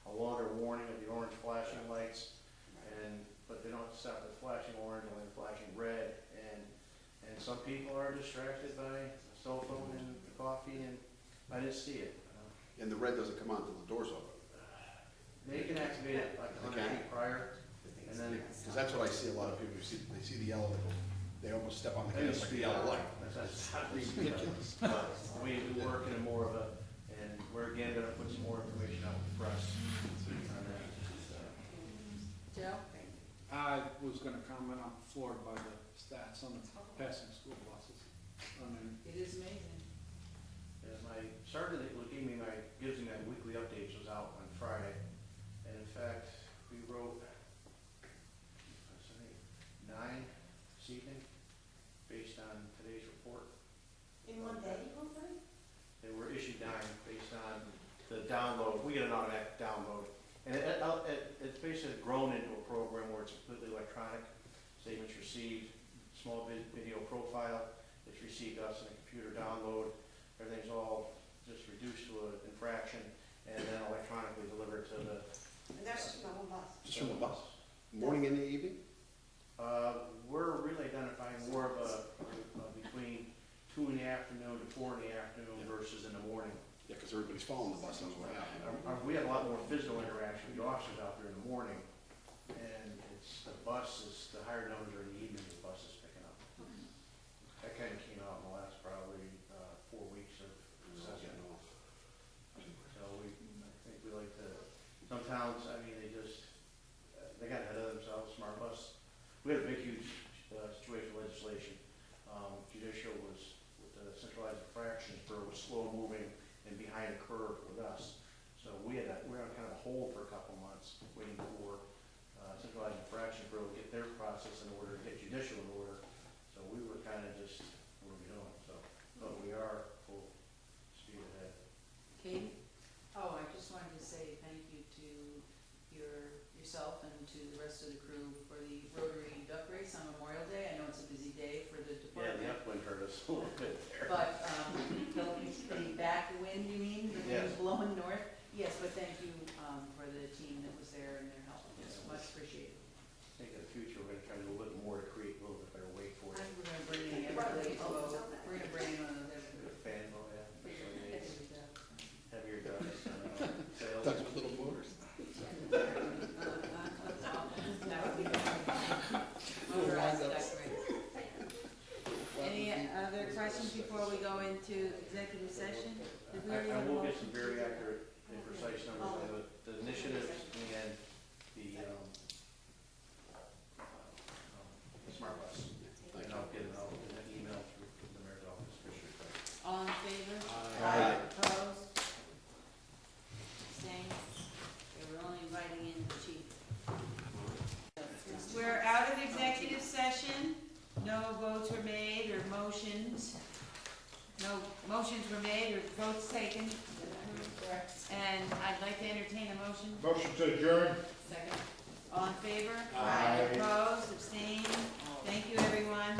a longer warning of the orange flashing lights, but they don't have to stop at flashing orange, only flashing red, and some people are distracted by a cell phone and the coffee, and I didn't see it. And the red doesn't come on until the door's open. They can activate it like 100 feet prior, and then. Because that's what I see a lot of people, they see the yellow, they almost step on the gas like the yellow light. That's ridiculous. We work in a more of a, and we're again gonna put some more information out with the press on that. Joe? I was gonna comment, I'm floored by the stats on the passing school buses. I mean, It is amazing. And my sergeant that gave me gives me my weekly updates was out on Friday, and in fact, we wrote, 9 this evening, based on today's report. In one day, hopefully? They were issued 9 based on the download. We get an automatic download. And it's basically grown into a program where it's completely electronic. Statements received, small video profile, it's received us in a computer download. Everything's all just reduced to an infraction and then electronically delivered to the. And that's just from one bus? Just from the bus? Morning and the evening? We're really identifying more of a between 2 in the afternoon to 4 in the afternoon versus in the morning. Yeah, because so everybody's following the bus, knows what happened. We have a lot more physical interaction with the officers out there in the morning, and the higher numbers are in the evening, the bus is picking up. That kind of came out in the last probably 4 weeks of assessment. So I think we like to, some towns, I mean, they got ahead of themselves, smart bus. We had a big, huge situation with legislation. Judicial was, with the centralized infractions bureau, was slow moving and behind the curve with us. So we were on kind of a hold for a couple months, waiting for centralized infraction bureau to get their process in order, get judicial in order. So we were kind of just, what are we doing? So, but we are full speed ahead. Katie? Oh, I just wanted to say thank you to yourself and to the rest of the crew for the Rotary Duck Race on Memorial Day. I know it's a busy day for the Yeah, department. the upwind hurt us a little bit there. But, the back wind, you mean, the wind Yes. blowing north? Yes, but thank you, for the team that was there and their help. It's much appreciated. I think in the future, we're gonna try to do a little more to create a little bit better weight for it. We're gonna bring in everybody, we're gonna bring in one of those. Fan, oh yeah. Heavier ducks, sails. Ducks with little motors. That would be motorized duck race. Any other questions before we go into executive session? Did we already I have a will get motion? some very accurate and precise numbers on the initiatives and the smart bus. And I'll get an email through the mayor's office. All in favor? Aye. Opposed? Abstained? Okay, we're only inviting in the chief. We're out of executive session. No votes were made or motions. No motions were made or votes taken. And I'd like to entertain a motion. Motion to adjourn. Second. All in favor? Aye. Opposed? Abstained? Thank you, everyone.